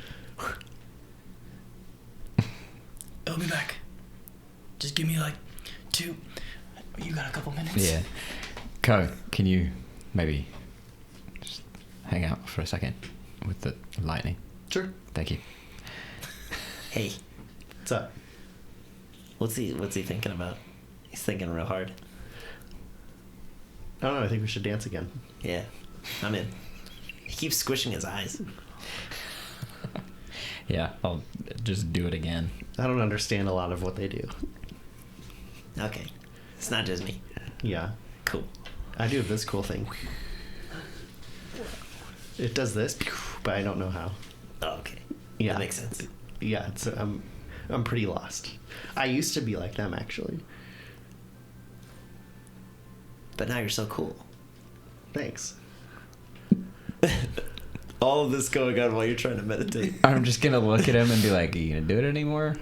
S5: I'll be back. Just give me like 2. You got a couple minutes?
S4: Yeah. Ko, can you maybe just hang out for a second with the lightning?
S3: Sure.
S4: Thank you.
S2: hey,
S3: What's up?
S2: what's he thinking about? He's thinking real hard.
S3: I don't know. I think we should dance again.
S2: Yeah, I'm in. He keeps squishing his eyes.
S4: Yeah, I'll just do it again.
S3: I don't understand a lot of what they do.
S2: Okay. It's not just me.
S3: Yeah.
S2: Cool.
S3: I do this cool thing. It does this, but I don't know how.
S2: Oh, okay.
S3: Yeah.
S2: That makes sense.
S3: Yeah, it's I'm pretty lost. I used to be like them, actually.
S2: But now you're so cool.
S3: Thanks.
S2: All of this going on while you're trying to meditate.
S4: I'm just gonna look at him and be like, "Are you gonna do it anymore?"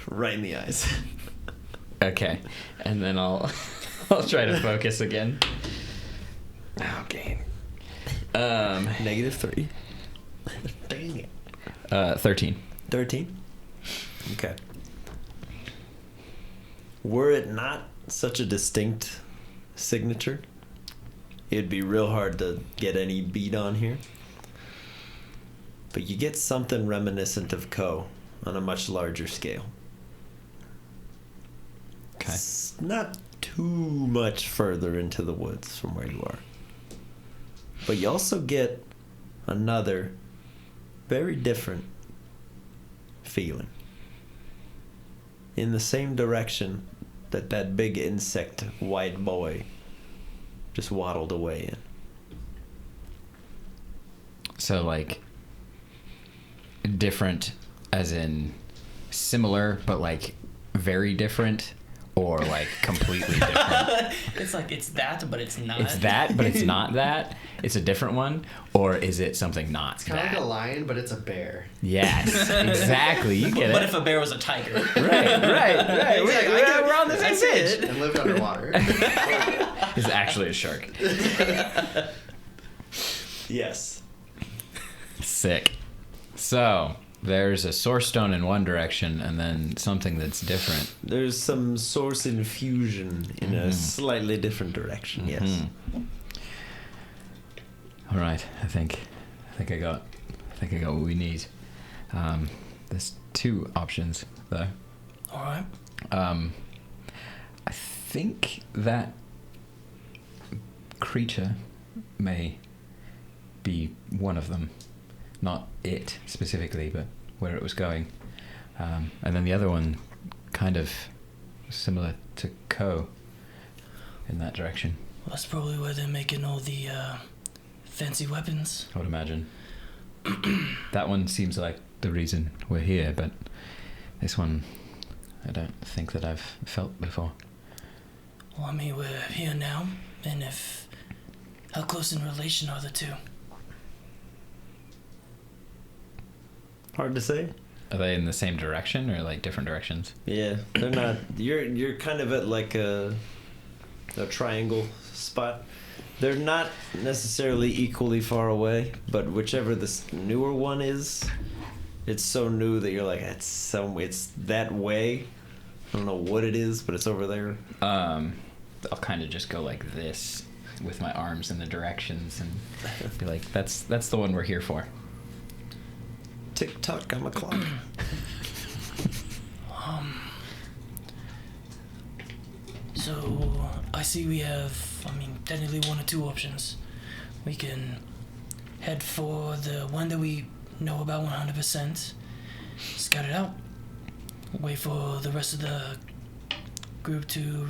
S2: Right in the eyes.
S4: Okay, and then I'll try to focus again. Okay.
S2: -3.
S3: Dang it.
S4: 13.
S2: 13? Okay. Were it not such a distinct signature, it'd be real hard to get any beat on here. But you get something reminiscent of Ko on a much larger scale.
S4: Okay.
S2: It's not too much further into the woods from where you are. But you also get another very different feeling in the same direction that big insect white boy just waddled away in.
S4: So, like, different as in similar, but, like, very different, or, like, completely different?
S5: It's like, it's that, but it's not.
S4: It's that, but it's not that? It's a different one? Or is it something not
S3: It's kind of
S4: that?
S3: like a lion, but it's a bear.
S4: Yes, exactly. You get
S5: What
S4: it.
S5: if a bear was a tiger?
S4: Right. We're on the same page.
S3: And lived underwater.
S4: It's actually a shark.
S2: Yes.
S4: Sick. So, there's a source stone in one direction and then something that's different.
S2: There's some source infusion in a slightly different direction, yes.
S4: Mhm. All right, I think I got what we need. There's two options though.
S5: All right.
S4: I think that creature may be one of them, not it specifically, but where it was going. And then the other one, kind of similar to Ko, in that direction.
S5: Well, that's probably where they're making all the fancy weapons.
S4: I would imagine. That one seems like the reason we're here, but this one, I don't think that I've felt before.
S5: Well, I mean, we're here now, and how close in relation are the two?
S2: Hard to say.
S4: Are they in the same direction or like different directions?
S2: Yeah, they're not. You're kind of at like a triangle spot. They're not necessarily equally far away, but whichever this newer one is, it's so new that you're like, it's that way. I don't know what it is, but it's over there.
S4: I'll kind of just go like this with my arms in the directions and be like, that's the one we're here for.
S2: Tick tock on the clock.
S5: So I see we have, technically one or two options. We can head for the one that we know about 100%, scout it out, wait for the rest of the group to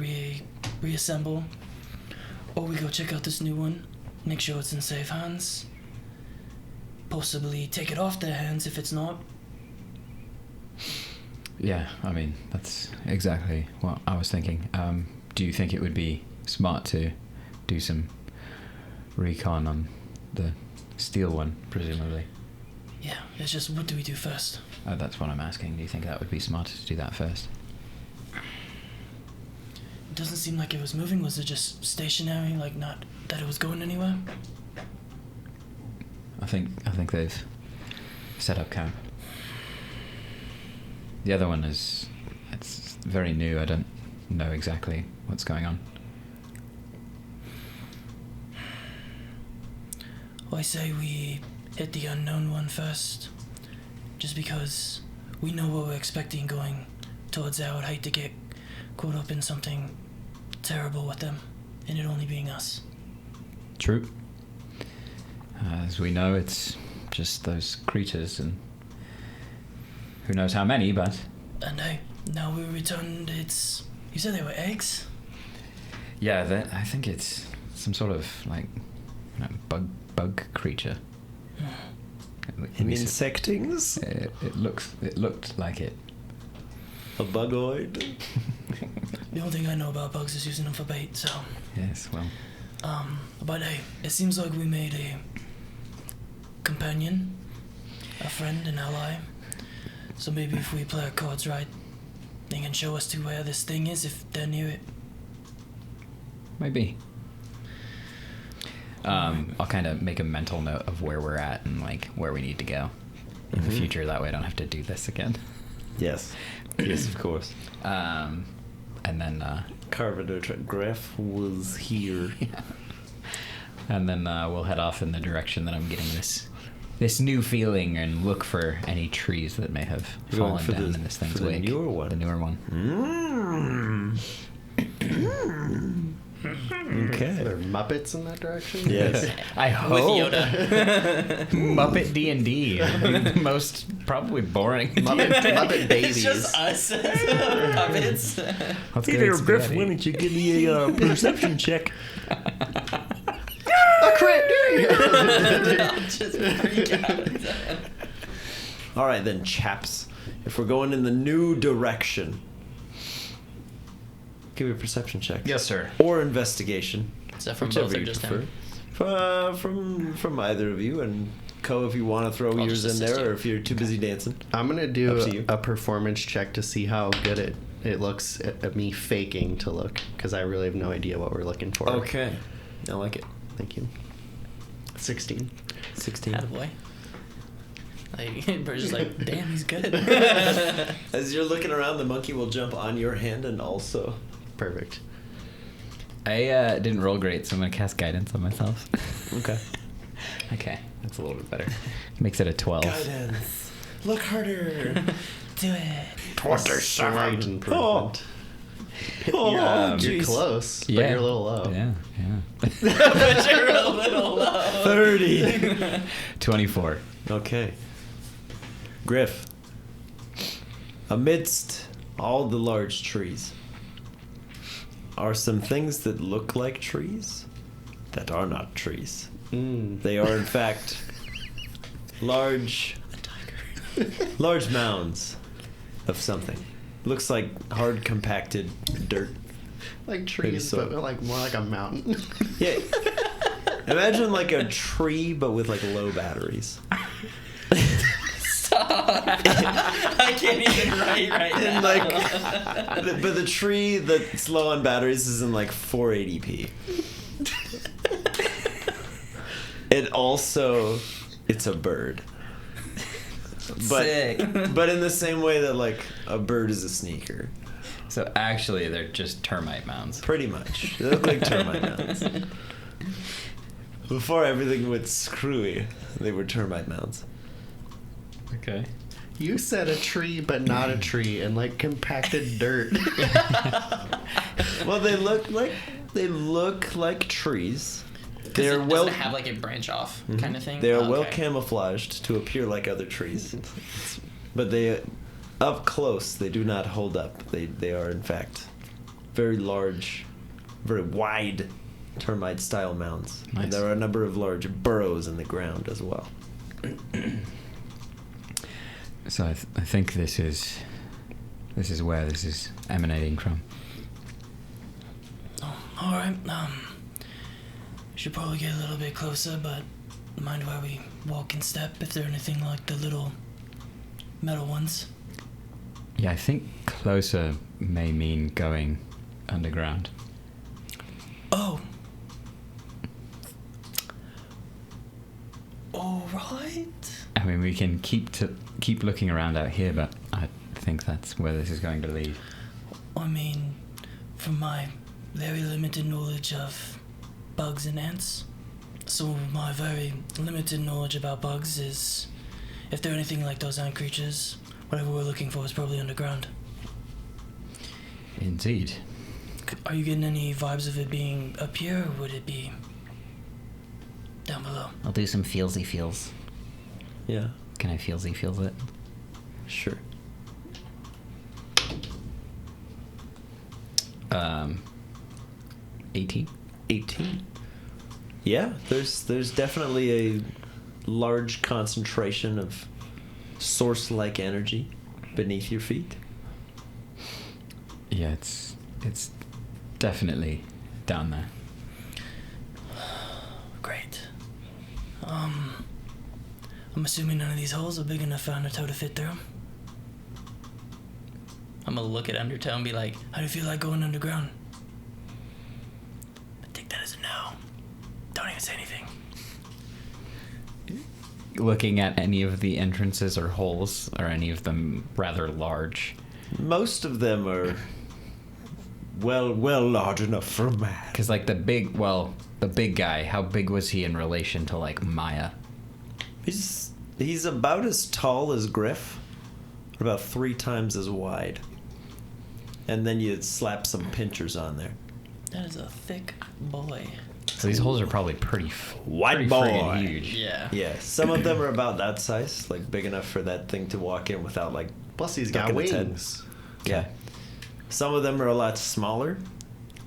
S5: reassemble, or we go check out this new one, make sure it's in safe hands, possibly take it off their hands if it's not.
S4: Yeah, that's exactly what I was thinking. Do you think it would be smart to do some recon on the steel one, presumably?
S5: Yeah, it's just, what do we do first?
S4: Oh, that's what I'm asking. Do you think that would be smarter to do that first?
S5: It doesn't seem like it was moving. Was it just stationary, like not that it was going anywhere?
S4: I think they've set up camp. The other one it's very new. I don't know exactly what's going on.
S5: Well, I say we hit the unknown one first, just because we know what we're expecting going towards there. I would hate to get caught up in something terrible with them, and it only being us.
S4: True. As we know, it's just those creatures, and who knows how many, but...
S5: And now we returned, it's... You said they were eggs?
S4: Yeah, I think it's some sort of, like, bug creature.
S2: Insectings?
S4: It looked like it.
S2: A bugoid?
S5: The only thing I know about bugs is using them for bait, so...
S4: Yes, well...
S5: But hey, it seems like we made a companion, a friend, an ally. So maybe if we play our cards right, they can show us to where this thing is if they're near it.
S4: Maybe. I'll kind of make a mental note of where we're at and like where we need to go in the future. That way I don't have to do this again.
S2: Yes. Yes, of course.
S4: And then...
S2: Carpenter Griff was here.
S4: Yeah. And then we'll head off in the direction that I'm getting this new feeling and look for any trees that may have fallen down in this thing's wake.
S2: The newer one.
S4: The newer one.
S2: Okay.
S3: Are there Muppets in that direction?
S2: Yes.
S4: I hope.
S5: With Yoda.
S4: Muppet D&D. The most probably boring.
S3: Muppet babies.
S5: It's just us. Puppets.
S4: Let's
S2: Hey
S4: go
S2: there,
S4: eat
S2: Griff,
S4: spaghetti.
S2: why don't you give me a perception check?
S3: A crit!
S5: I'll just freak out.
S2: All right, then, chaps. If we're going in the new direction, give me a perception check.
S4: Yes, sir.
S2: Or investigation.
S5: Is that from
S2: whichever
S5: both or
S2: you
S5: just
S2: prefer.
S5: him?
S2: From either of you, and Co, if you want to throw
S5: I'll
S2: yours
S5: just
S2: in
S5: assist
S2: there,
S5: you.
S2: or if you're too busy dancing.
S3: I'm gonna
S2: Up to
S3: do
S2: you.
S3: a performance check to see how good it looks at me faking to look, because I really have no idea what we're looking for.
S2: Okay, I like it.
S3: Thank you. 16.
S2: 16.
S5: Attaboy. Like, Burge is like, damn, he's good.
S2: As you're looking around, the monkey will jump on your hand and also.
S3: Perfect.
S4: I didn't roll great, so I'm going to cast guidance on myself.
S2: Okay.
S4: Okay, that's a little bit better. Makes it a 12.
S2: Guidance. Look harder.
S5: Do it.
S3: Slight improvement.
S2: Oh,
S3: You're
S2: jeez.
S3: close, but
S4: Yeah.
S3: you're a little low.
S4: Yeah.
S5: But you're a little low.
S2: 30.
S4: 24.
S2: Okay. Griff. Amidst all the large trees are some things that look like trees that are not trees. They are, in fact, large mounds of something. Looks like hard compacted dirt.
S3: Like trees,
S2: so.
S3: but like more like a mountain.
S2: Yeah. Imagine like a tree, but with like low batteries.
S5: Stop. I can't even write right
S2: And
S5: now.
S2: but the tree that's low on batteries is in like 480p. It's a bird. But,
S5: Sick.
S2: but in the same way that like a bird is a sneaker.
S4: So actually, they're just termite mounds.
S2: Pretty much. They look like termite mounds. Before everything went screwy, they were termite mounds.
S4: Okay.
S3: You said a tree, but not a tree, and like compacted dirt.
S2: Well, they look like trees. They're
S5: Does
S2: well
S5: it have like a branch off kind of thing?
S2: They are
S5: Oh,
S2: well
S5: okay.
S2: camouflaged to appear like other trees. But they up close they do not hold up. They are in fact very large, very wide termite style mounds.
S4: Nice.
S2: And there are a number of large burrows in the ground as well.
S4: So I think this is where this is emanating from.
S5: Oh, all right. Should probably get a little bit closer, but mind where we walk in step if they're anything like the little metal ones.
S4: Yeah, I think closer may mean going underground.
S5: Oh. All right.
S4: I mean, we can keep looking around out here, but I think that's where this is going to lead.
S5: I mean, from my very limited knowledge of bugs and ants, some of my very limited knowledge about bugs is if they're anything like those ant creatures, whatever we're looking for is probably underground.
S4: Indeed.
S5: Are you getting any vibes of it being up here, or would it be down below?
S7: I'll do some feelsy feels.
S2: Yeah.
S4: Can I feelsy feels it?
S2: Sure.
S4: 18.
S2: 18. Yeah, there's definitely a large concentration of source-like energy beneath your feet.
S4: Yeah, it's definitely down there.
S5: Great. I'm assuming none of these holes are big enough for Undertow to fit through 'em. I'm gonna look at Undertow and be like, how do you feel like going underground? I take that as a no. Don't even say anything.
S4: Looking at any of the entrances or holes, are any of them rather large?
S2: Most of them are well large enough for a man.
S4: Because like the big guy, how big was he in relation to like Maya?
S2: He's about as tall as Griff, but about 3 times as wide. And then you slap some pinchers on there.
S5: That is a thick boy.
S4: So these holes are probably pretty
S2: White
S4: pretty
S2: boy.
S4: friggin' huge.
S5: Yeah.
S2: Yeah, some of them are about that size, like big enough for that thing to walk in without like.
S3: Plus, he's got
S2: ducking its head.
S3: wings.
S2: Yeah. Some of them are a lot smaller,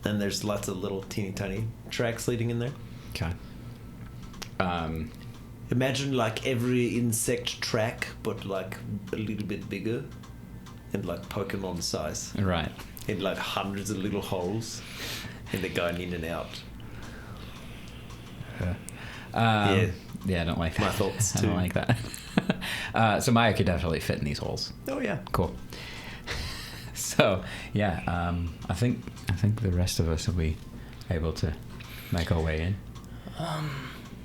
S2: and there's lots of little teeny tiny tracks leading in there.
S4: Okay.
S2: Imagine like every insect track, but like a little bit bigger, and like Pokemon size,
S4: Right.
S2: in like hundreds of little holes, and they're going in and out.
S4: Yeah, I don't like that.
S2: My thoughts,
S4: I don't
S2: too.
S4: like that. So Maya could definitely fit in these holes.
S2: Oh yeah.
S4: Cool. So yeah, I think the rest of us will be able to make our way in.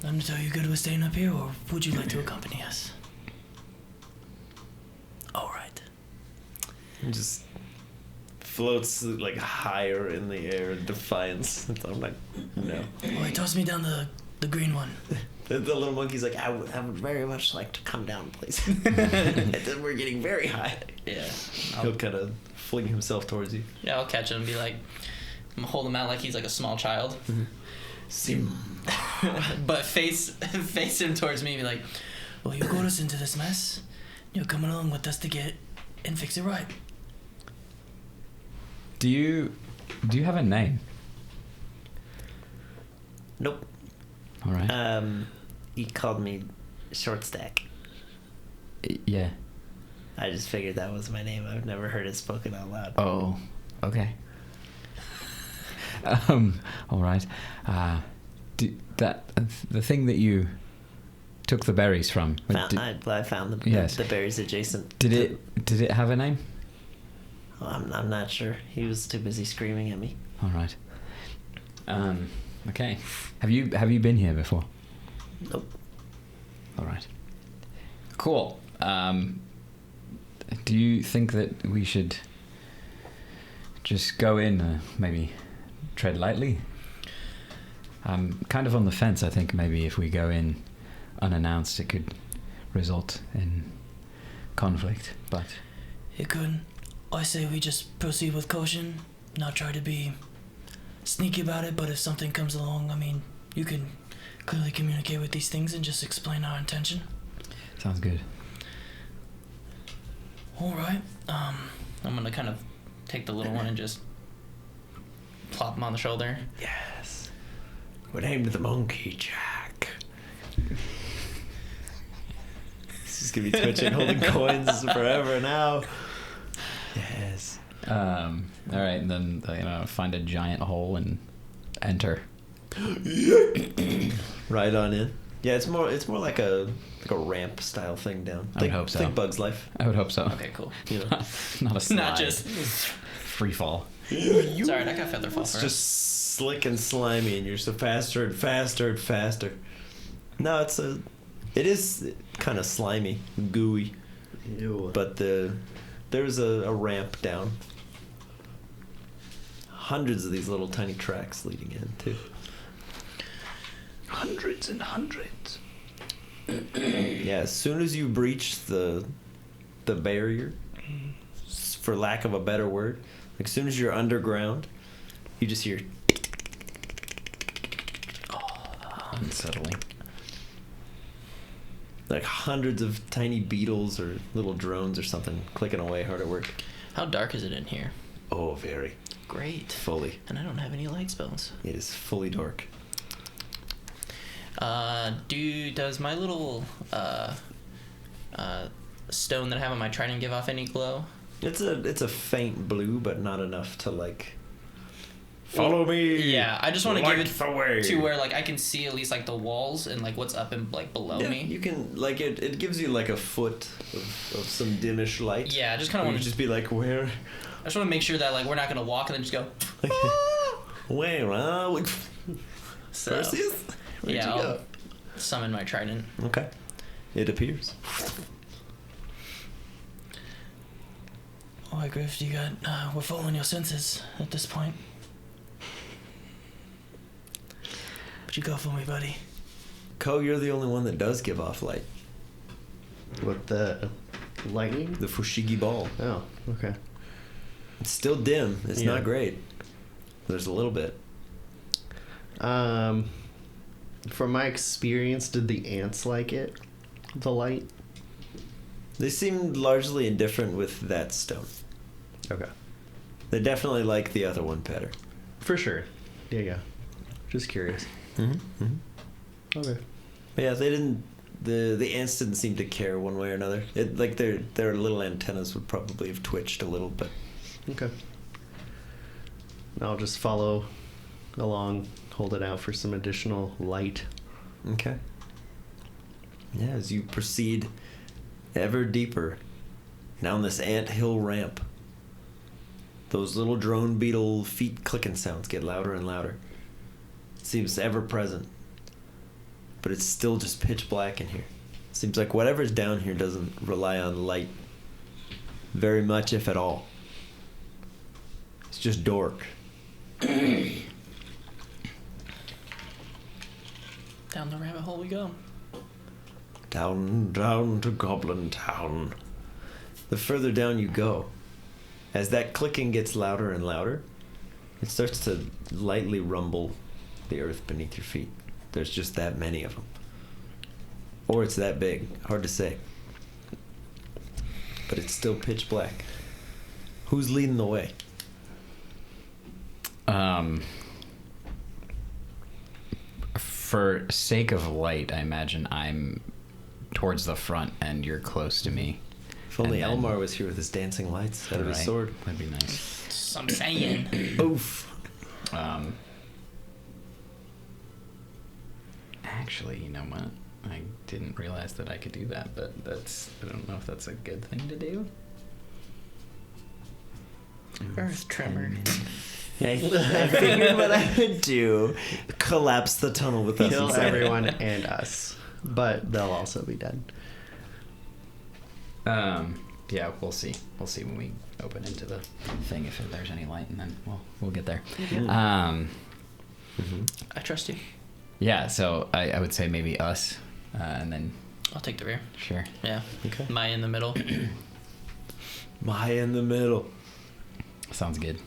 S5: Undertow, you good with staying up here, or would you like to accompany us? All right.
S2: And just floats like higher in the air in defiance. I'm like, no.
S5: All right, toss me down the green one.
S2: The little monkey's like, I would very much like to come down, please. And then we're getting very high.
S5: Yeah.
S2: He'll kind of fling himself towards you.
S5: Yeah, I'll catch him and be like, I'm gonna hold him out like he's like a small child.
S2: Sim.
S5: But face him towards me and be like, well, you got us into this mess. You're coming along with us to get and fix it right.
S4: Do you have a name?
S2: Nope.
S4: All right.
S7: He called me Short Stack.
S4: Yeah.
S7: I just figured that was my name. I've never heard it spoken out loud.
S4: Oh. Okay. All right. The thing that you took the berries from.
S7: I found the,
S4: Yes.
S7: the berries adjacent.
S4: Did it have a name?
S7: I'm not sure. He was too busy screaming at me.
S4: All right. Okay. Have you been here before?
S7: Nope.
S4: All right. Cool. Do you think that we should just go in, maybe tread lightly? I'm kind of on the fence. I think maybe if we go in unannounced, it could result in conflict. But
S5: It could. I say we just proceed with caution, not try to be sneaky about it, but if something comes along, I mean, you can clearly communicate with these things and just explain our intention.
S4: sounds good.
S5: All right. I'm gonna kind of take the little one and just plop him on the shoulder.
S2: Yes. What happened to the monkey, Jack? He's just gonna be twitching, holding coins forever now. Yes.
S4: All right, and then find a giant hole and enter.
S2: Right on in. Yeah, it's more like a ramp style thing down.
S4: I would hope so.
S2: Think Bug's Life.
S4: I would hope so.
S5: Okay, cool.
S2: You know.
S4: Not a slide.
S5: Not just.
S4: free fall.
S5: Sorry, I got feather fall
S2: It's
S5: first.
S2: just slick and slimy, and you're so faster and faster and faster. No, it is kind of slimy, gooey,
S3: Ew.
S2: but there's a ramp down. Hundreds of these little tiny tracks leading in too.
S6: Hundreds and hundreds.
S2: Yeah, as soon as you breach the barrier, for lack of a better word, like as soon as you're underground, you just hear
S4: Unsettling.
S2: like hundreds of tiny beetles or little drones or something clicking away hard at work.
S5: How dark is it in here?
S2: Oh, very.
S5: Great.
S2: Fully.
S5: And I don't have any light spells.
S2: It is fully dark.
S5: Does my little stone that I have on my trident give off any glow?
S2: It's a faint blue, but not enough to like. Follow me.
S5: Yeah, I just want to give it
S2: the way.
S5: to where like I can see at least like the walls and like what's up and like below
S2: Yeah,
S5: me.
S2: you can like it gives you like a foot of some dimmish light.
S5: Yeah, I just kind of
S2: Where
S5: want
S2: you
S5: to
S2: just be like, where?
S5: I just want to make sure that like we're not gonna walk and then just go.
S2: Like, where are we?
S5: So,
S2: Perseus? Where'd
S5: yeah,
S2: you
S5: I'll
S2: go?
S5: summon my trident.
S2: Okay. It appears.
S5: Alright, Griff, you got we're following your senses at this point. What you got for me, buddy?
S2: Ko, you're the only one that does give off light.
S3: With the lightning?
S2: The Fushigi ball.
S3: Oh, okay.
S2: It's still dim. It's
S3: Yeah.
S2: not great. There's a little bit.
S3: From my experience, did the ants like it? The light?
S2: They seemed largely indifferent with that stone.
S3: Okay.
S2: They definitely like the other one better.
S3: For sure. Yeah. Just curious.
S2: Mm-hmm. Mm-hmm.
S3: Okay.
S2: But yeah, they didn't. The ants didn't seem to care one way or another. It like their little antennas would probably have twitched a little, but
S3: Okay. I'll just follow along, hold it out for some additional light.
S2: okay. Yeah, as you proceed ever deeper down this ant hill ramp, those little drone beetle feet clicking sounds get louder and louder. It seems ever present, but it's still just pitch black in here. Seems like whatever's down here doesn't rely on light very much, if at all. It's just dork.
S5: Down the rabbit hole we go.
S2: Down, down to Goblin Town. The further down you go, as that clicking gets louder and louder, it starts to lightly rumble the earth beneath your feet. There's just that many of them. Or it's that big. Hard to say. But it's still pitch black. Who's leading the way?
S4: For sake of light, I imagine I'm towards the front and you're close to me.
S2: If only
S4: And then-
S2: Elmar was here with his dancing lights out of his
S4: Right?
S2: sword.
S4: That'd be nice.
S5: So I'm saying.
S2: Oof.
S4: Actually, you know what? I didn't realize that I could do that, but I don't know if that's a good thing to do.
S5: Earth tremor.
S2: I figured what I would do. Collapse the tunnel with us.
S3: Kill
S2: inside.
S3: everyone and us. But they'll also be dead.
S4: Yeah, we'll see. We'll see when we open into the thing if there's any light, and then we'll get there.
S5: I trust you.
S4: Yeah, so I would say maybe us, and then
S5: I'll take the rear.
S4: sure.
S5: Yeah.
S2: Okay.
S5: Maya in the middle.
S2: Maya in the middle.
S4: Sounds good.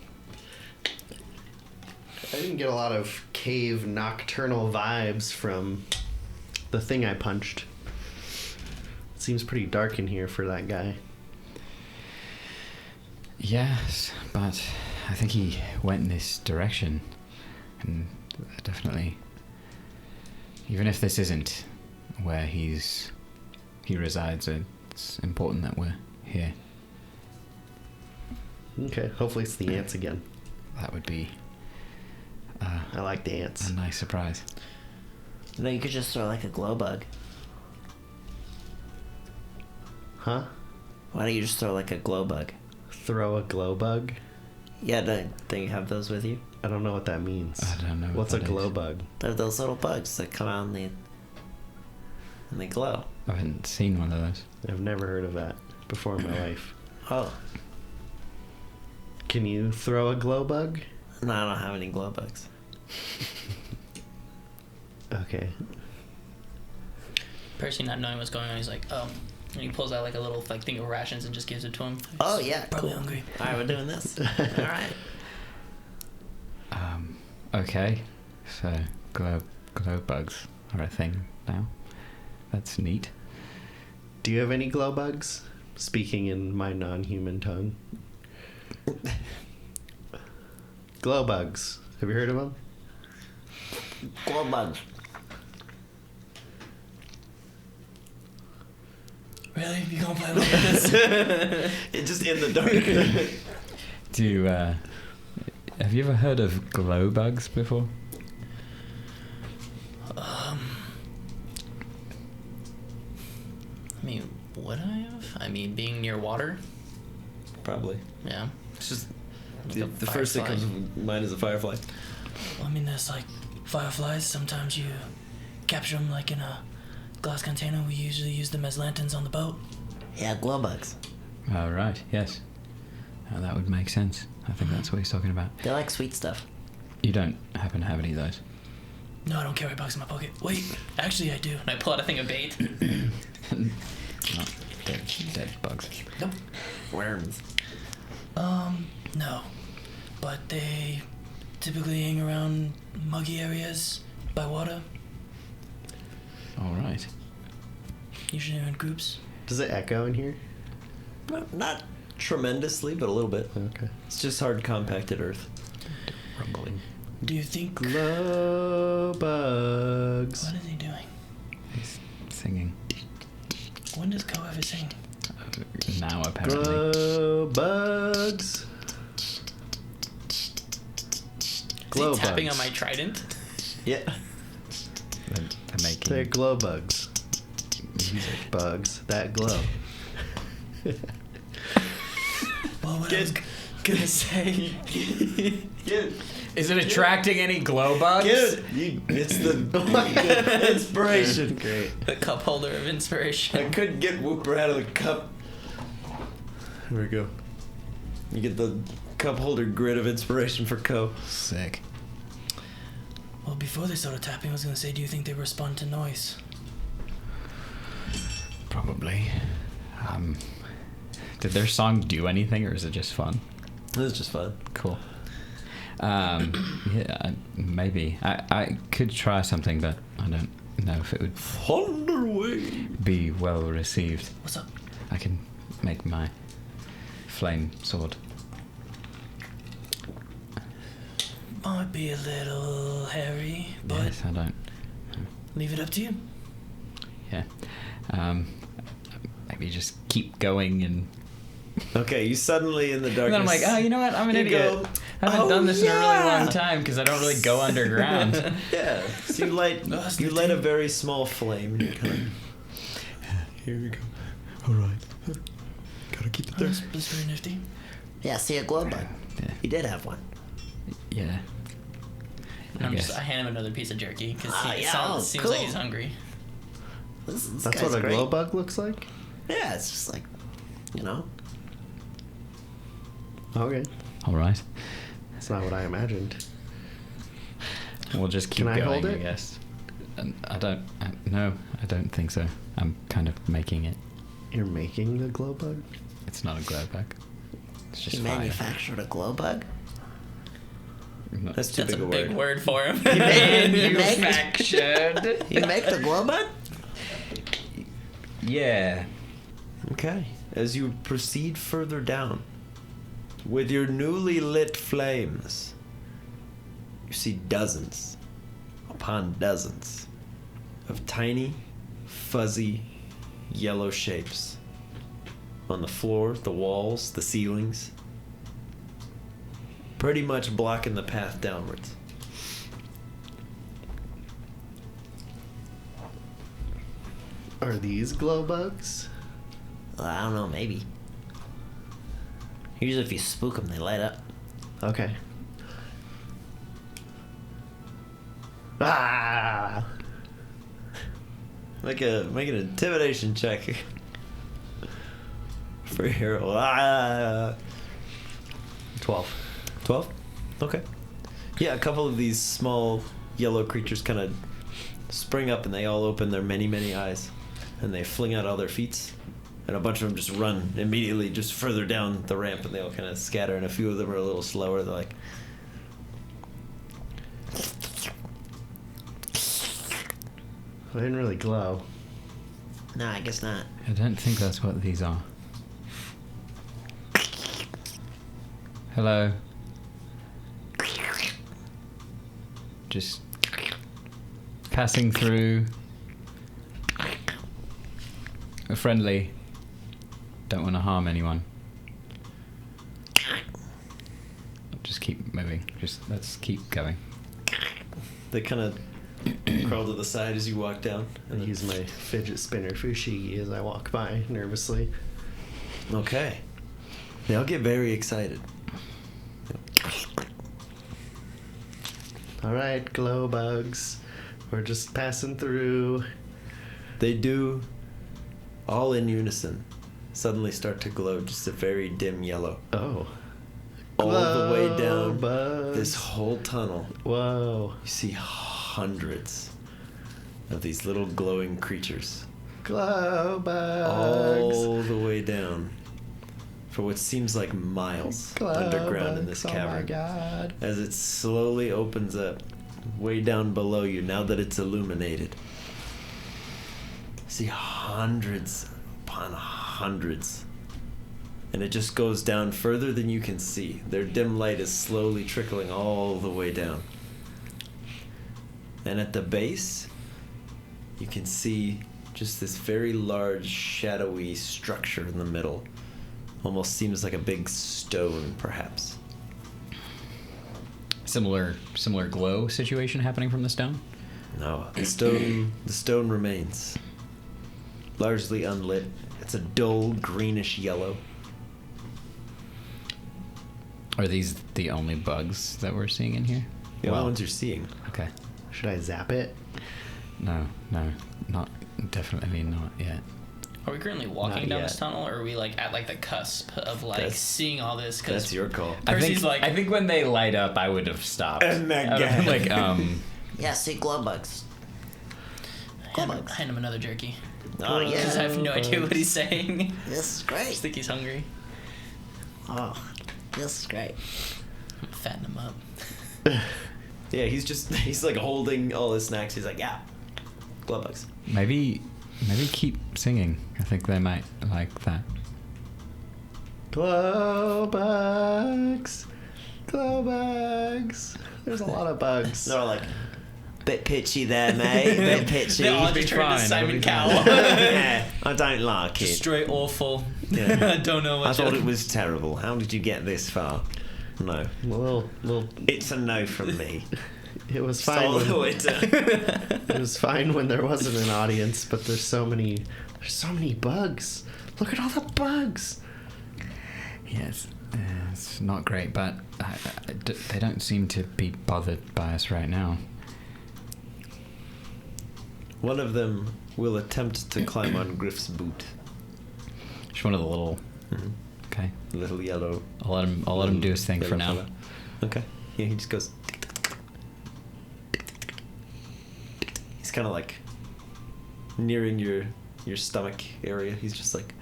S3: I didn't get a lot of cave nocturnal vibes from the thing I punched. It seems pretty dark in here for that guy.
S4: Yes, but I think he went in this direction, and definitely, even if this isn't where he resides, it's important that we're here.
S3: Okay, hopefully it's the ants again.
S4: That would be
S3: I like the ants.
S4: a nice surprise.
S7: No, you could just throw like a glow bug.
S3: Huh?
S7: Why don't you just throw like a glow bug?
S3: Throw a glow bug?
S7: Yeah, don't you have those with you?
S3: I don't know what that means.
S4: I don't know what
S3: What's a
S4: that
S3: glow
S4: is.
S3: bug?
S7: They're those little bugs that come out and they glow.
S4: I haven't seen one of those.
S3: I've never heard of that before in my life.
S7: Oh,
S3: Can you throw a glow bug?
S7: no, I don't have any glow bugs.
S3: Okay.
S5: Percy not knowing what's going on, he's like, oh. And he pulls out like a little like thing of rations and just gives it to him.
S7: Oh yeah,
S5: Probably
S7: cool.
S5: hungry.
S7: All right, we're doing this. All right.
S4: Okay, so glow bugs are a thing now. That's neat.
S3: Do you have any glow bugs? Speaking in my non-human tongue. Glow bugs. Have you heard of them?
S7: Glow bugs.
S5: Really? You gonna play like this?
S2: It's just in the dark.
S4: Have you ever heard of glow bugs before?
S5: I mean, would I have? I mean, being near water?
S2: Probably.
S5: Yeah.
S2: It's just
S5: Like
S2: the,
S5: a
S2: the first thing
S5: firefly.
S2: comes to mind is a firefly.
S5: Well, I mean, there's like fireflies. Sometimes you capture them like in a glass container. We usually use them as lanterns on the boat.
S7: Yeah, glow bugs.
S4: Oh, right, yes. That would make sense. I think that's what he's talking about.
S7: They like sweet stuff.
S4: You don't happen to have any of those?
S5: No, I don't carry bugs in my pocket. Wait, actually I do. And I pull out a thing of bait.
S4: Not dead bugs.
S5: Nope.
S7: Worms.
S5: No. But they typically hang around muggy areas by water.
S4: All right.
S5: Usually in groups.
S3: Does it echo in here?
S2: Not tremendously, but a little bit.
S3: Okay.
S2: It's just hard compacted earth.
S4: Rumbling.
S5: Do you think...
S3: Glow bugs.
S5: What is he doing?
S4: He's singing.
S5: When does Ko ever sing?
S4: Now, apparently.
S3: Glow bugs. Glow
S5: is he tapping
S3: bugs.
S5: on my trident?
S2: Yeah.
S4: They're making
S3: They're glow bugs.
S4: music.
S3: Bugs that glow.
S5: Well, what I was gonna say...
S4: Is it attracting any glow bugs?
S2: It's the inspiration.
S3: Great.
S5: The cup holder of
S2: I
S5: inspiration.
S2: couldn't get Whooper out of the cup. Here we go. You get the cup holder grid of inspiration for Ko.
S4: Sick.
S5: Well, before they started tapping, I was gonna say, do you think they respond to noise?
S4: Probably. Did their song do anything, or is it just fun?
S2: It was just fun.
S4: Cool. Yeah, maybe. I could try something, but I don't know if it would
S2: Underway.
S4: be well received.
S5: What's up?
S4: I can make my flame sword.
S5: Might be a little hairy, but
S4: Yes, I don't.
S5: leave it up to you.
S4: Yeah. Maybe just keep going and
S2: Okay, you suddenly in the darkness.
S4: then I'm like, oh, you know what? I'm an
S2: You
S4: idiot.
S2: go,
S4: I haven't
S2: "Oh,
S4: done this in a really
S2: yeah."
S4: long time because I don't really go underground.
S2: Yeah. So you light
S5: Oh, that's
S2: you
S5: the
S2: light a
S5: thing.
S2: very small flame. And you kind of. Here we go. All right. Gotta keep it
S5: Oh, that's very nifty.
S7: Yeah, see a glow bug.
S4: Yeah.
S7: He did have one.
S4: Yeah.
S5: And I hand him another piece of jerky because
S7: Ah,
S5: he
S7: yeah,
S5: seems
S7: cool.
S5: like he's hungry.
S7: This
S3: That's
S7: guy's
S3: what a
S7: great.
S3: glow bug looks like?
S7: Yeah, it's just like, you know.
S3: Okay.
S4: All right.
S3: That's not what I imagined.
S4: We'll just keep
S3: Can I
S4: going,
S3: hold
S4: I
S3: it?
S4: guess. And no, I don't think so. I'm kind of making it.
S3: You're making the glow bug?
S4: It's not a glow bug. It's
S7: He
S4: just fire.
S7: manufactured a glow bug.
S4: No.
S2: That's too
S5: That's
S2: big
S5: a
S2: a
S5: big
S2: word.
S5: word for him.
S4: Manufactured.
S7: You make the glow bug?
S4: Yeah.
S2: Okay. As you proceed further down, with your newly lit flames, you see dozens upon dozens of tiny, fuzzy, yellow shapes on the floor, the walls, the ceilings, pretty much blocking the path downwards.
S3: Are these glow bugs?
S7: Well, I don't know, maybe. Usually if you spook them, they light up.
S3: Okay. Ah!
S2: Make an intimidation check for your hero.
S3: 12.
S2: 12? Okay. Yeah, a couple of these small yellow creatures kind of spring up and they all open their many, many eyes. And they fling out all their feet. And a bunch of them just run immediately just further down the ramp and they all kind of scatter. And a few of them are a little slower. They're like...
S3: I didn't really glow.
S7: No, I guess not.
S4: I don't think that's what these are. Hello. Just passing through. A friendly. Don't want to harm anyone. Just keep moving. Just let's keep going.
S2: They kind of crawl to the side as you walk down.
S3: I use my fidget spinner Fushigi as I walk by nervously.
S2: Okay. They all get very excited.
S3: All right, glow bugs. We're just passing through.
S2: They do, all in unison, suddenly start to glow just a very dim yellow.
S3: Oh.
S2: All the way
S3: Glow
S2: down
S3: bugs.
S2: this whole tunnel.
S3: Whoa.
S2: You see hundreds of these little glowing creatures.
S3: Glow bugs.
S2: All the way down. For what seems like miles
S3: Glow
S2: underground in
S3: bugs.
S2: this cavern.
S3: Oh my god.
S2: As it slowly opens up, way down below you, now that it's illuminated. See hundreds upon hundreds. And it just goes down further than you can see. Their dim light is slowly trickling all the way down. And at the base, you can see just this very large, shadowy structure in the middle. Almost seems like a big stone, perhaps.
S4: Similar glow situation happening from the stone.
S2: No, the stone remains. Largely unlit. It's a dull greenish yellow.
S4: Are these the only bugs that we're seeing in here?
S2: The only ones you're seeing.
S4: Okay.
S3: Should I zap it?
S4: No, not definitely not yet.
S5: Are we currently walking
S3: Not
S5: down
S3: yet.
S5: this tunnel, or are we like at like the cusp of like
S2: That's-
S5: seeing all this?
S2: That's
S5: Because
S2: your call.
S5: Percy's like,
S4: I think when they light up, I would have stopped.
S2: And then
S4: I would have been
S2: go.
S4: like
S7: Yeah, see glow bugs.
S5: hand him another jerky.
S7: Oh, yeah.
S5: Because I have no idea what he's saying.
S7: This is
S5: I
S7: great.
S5: just think he's hungry.
S7: Oh, this is great.
S5: Fatten him up.
S2: Yeah, he's like holding all his snacks. He's like, yeah, glow bugs.
S4: maybe keep singing. I think they might like that.
S3: Glow bugs. Glow bugs. There's a lot of bugs.
S2: They're all like,
S7: Bit pitchy there, mate. Bit pitchy.
S5: They all just turned to Simon Cowell.
S2: yeah, I don't like it.
S5: Straight awful.
S2: Yeah.
S5: I don't know what
S2: I thought
S5: you-
S2: it was terrible. How did you get this far? No.
S3: Little.
S2: It's a no from me.
S3: It was
S2: It's
S3: fine.
S2: all the
S3: When,
S2: way down.
S3: it was fine when there wasn't an audience, but there's so many bugs. Look at all the bugs.
S4: Yes, it's not great, but they don't seem to be bothered by us right now.
S2: One of them will attempt to climb on Griff's boot.
S4: Just one of the little.
S2: Mhm.
S4: Okay,
S2: The little yellow.
S4: I'll let him do his thing for
S2: yellow
S4: now.
S2: fella. Okay. Yeah, he just goes. He's kind of like nearing your stomach area. He's just like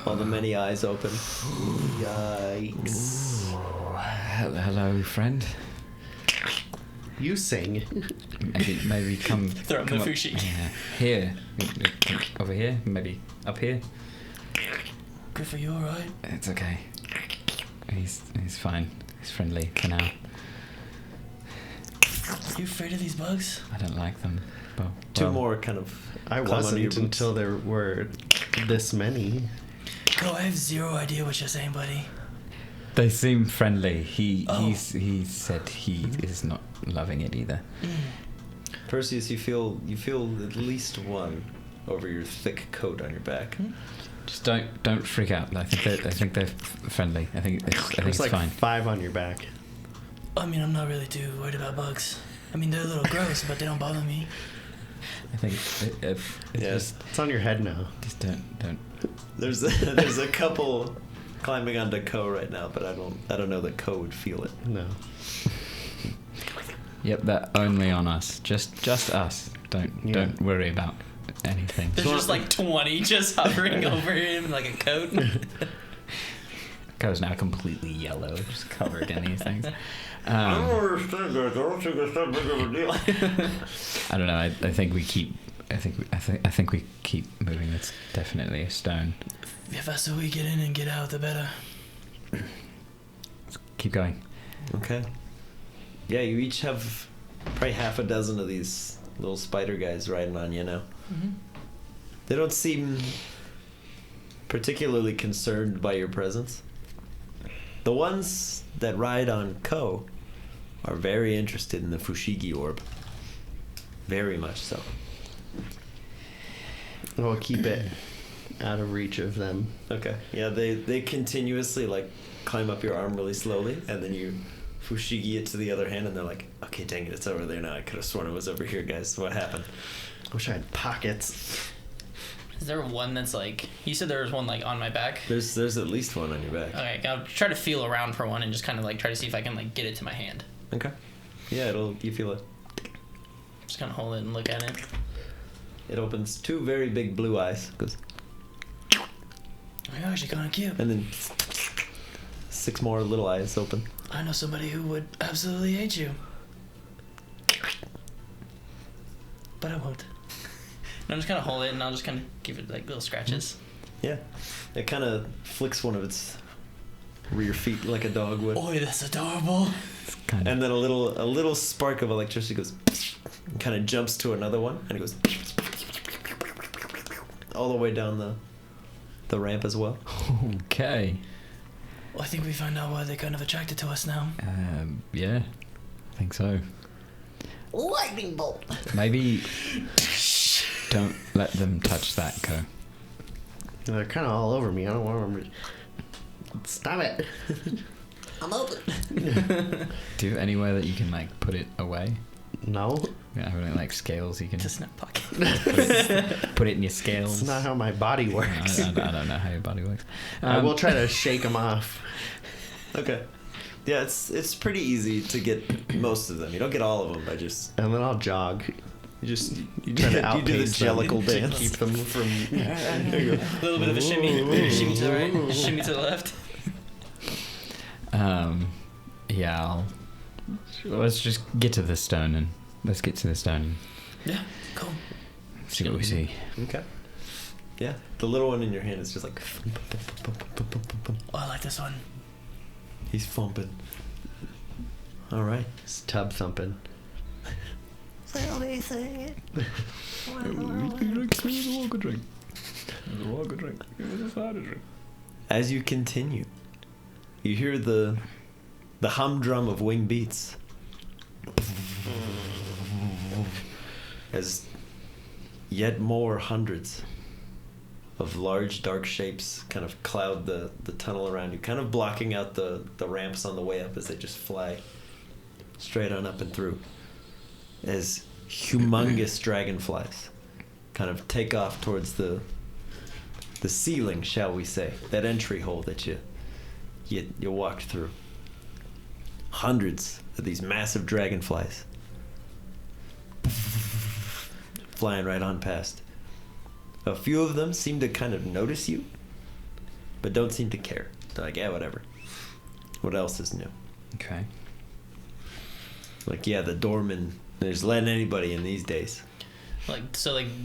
S2: all the many eyes open.
S3: Yikes.
S4: Hello, friend.
S3: You sing.
S4: Maybe come.
S5: Throw him
S4: come
S5: the
S4: up-
S5: fushi.
S4: Yeah, here, over here, maybe up here.
S5: Griff, are you alright?
S4: It's okay. He's fine. He's friendly for now.
S5: Are you afraid of these bugs?
S4: I don't like them. But,
S2: Two
S4: well,
S2: more kind of.
S3: I
S2: climb onto your
S3: wasn't
S2: boots.
S3: until there were this many.
S5: Go, I have zero idea what you're saying, buddy.
S4: They seem friendly. He
S5: Oh.
S4: said he is not loving it either.
S2: Perseus, you feel at least one over your thick coat on your back.
S4: Just don't freak out. I think they're friendly. I think it's
S3: There's like
S4: fine.
S3: 5 on your back.
S5: I mean, I'm not really too worried about bugs. I mean, they're a little gross, but they don't bother me.
S4: I think it's
S2: Yes.
S3: It's on your head now.
S4: just don't.
S2: There's a couple climbing onto Ko right now, but I don't know that Ko would feel it.
S3: No.
S4: Yep, they're only on us. Just us. Don't worry about anything.
S5: There's just like 20 just hovering over him like a coat.
S4: Ko's now completely yellow, just covered in these things.
S2: understand that. I don't think it's that big of a deal.
S4: I don't know. I think we keep I think we keep moving. It's definitely a stone.
S5: The faster we get in and get out, the better.
S4: Let's keep going.
S2: Okay. Yeah, you each have probably half a dozen of these little spider guys riding on you now.
S5: Mm-hmm.
S2: They don't seem particularly concerned by your presence. The ones that ride on Ko are very interested in the Fushigi orb. Very much so.
S3: We'll keep it out of reach of them.
S2: Okay. Yeah, they continuously like climb up your arm really slowly, and then you Fushigi it to the other hand, and they're like, okay, dang it, it's over there now. I could have sworn it was over here, guys. What happened?
S3: Wish I had pockets.
S5: Is there one that's like... You said there was one like on my back?
S2: There's at least one on your back.
S5: Okay, I'll try to feel around for one and just kind of like try to see if I can like get it to my hand.
S2: Okay. Yeah, you feel it.
S5: Just kind of hold it and look at it.
S2: It opens two very big blue eyes. Goes,
S5: Oh my gosh, you're kind of cute.
S2: and then 6 more little eyes open.
S5: I know somebody who would absolutely hate you. But I won't. And I'm just kind of hold it and I'll just kind of give it like little scratches.
S2: Yeah. It kind of flicks one of its rear feet like a dog would.
S5: Boy, that's adorable.
S4: It's kind of
S2: And then a little spark of electricity goes and kind of jumps to another one, and it goes all the way down the ramp as well.
S4: okay.
S5: Well, I think we find out why they're kind of attracted to us now.
S4: Yeah, I think so.
S3: Lightning bolt.
S4: Maybe don't let them touch that, Ko.
S3: They're kind of all over me. I don't want them to... Stop it.
S5: I'm open.
S4: Do you have anywhere that you can like put it away?
S3: No.
S4: Yeah, have any, like scales you can
S5: Just in a pocket.
S4: put it in your scales.
S3: It's not how my body works.
S4: I don't know how your body works.
S3: I will try to shake them off.
S2: Okay. Yeah, it's pretty easy to get most of them. You don't get all of them by just
S3: And then I'll jog.
S2: you
S3: Try to
S2: do the
S3: outpace them
S2: jellicle
S3: to
S2: dance.
S3: keep them from...
S5: A little bit of a shimmy. Shimmy to the right, shimmy to the left.
S4: Yeah. Let's just get to the stone and
S5: Yeah, cool.
S4: see what we see.
S2: Okay. Yeah, the little one in your hand is just like
S5: Oh, I like this one.
S2: he's thumping. All right.
S3: It's tub thumping.
S2: As you continue, you hear the humdrum of wing beats. As yet more hundreds of large dark shapes kind of cloud the tunnel around you, kind of blocking out the ramps on the way up as they just fly straight on up and through. As humongous dragonflies kind of take off towards the ceiling, shall we say, that entry hole that you walked through. Hundreds of these massive dragonflies flying right on past. A few of them seem to kind of notice you, but don't seem to care. They're like, yeah, whatever. What else is new?
S4: Okay.
S2: Like, yeah, the doorman, they're just letting anybody in these days.
S5: Like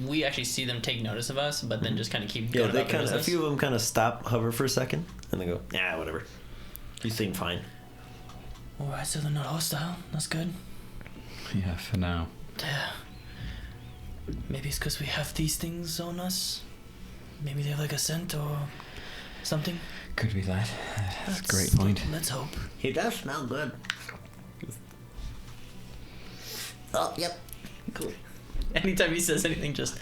S5: we actually see them take notice of us, but then just kind of keep
S2: Yeah,
S5: going
S2: they
S5: about their
S2: kind of, a
S5: business.
S2: few of them kind of stop, hover for a second, and they go, yeah, whatever. You seem fine.
S5: Alright, so they're not hostile. That's good.
S4: Yeah, for now.
S5: Yeah. Maybe it's because we have these things on us. Maybe they have like a scent or something.
S4: Could be that. That's a great point.
S5: Let's hope.
S7: He does smell good. Oh, yep. Cool.
S5: Anytime he says anything, just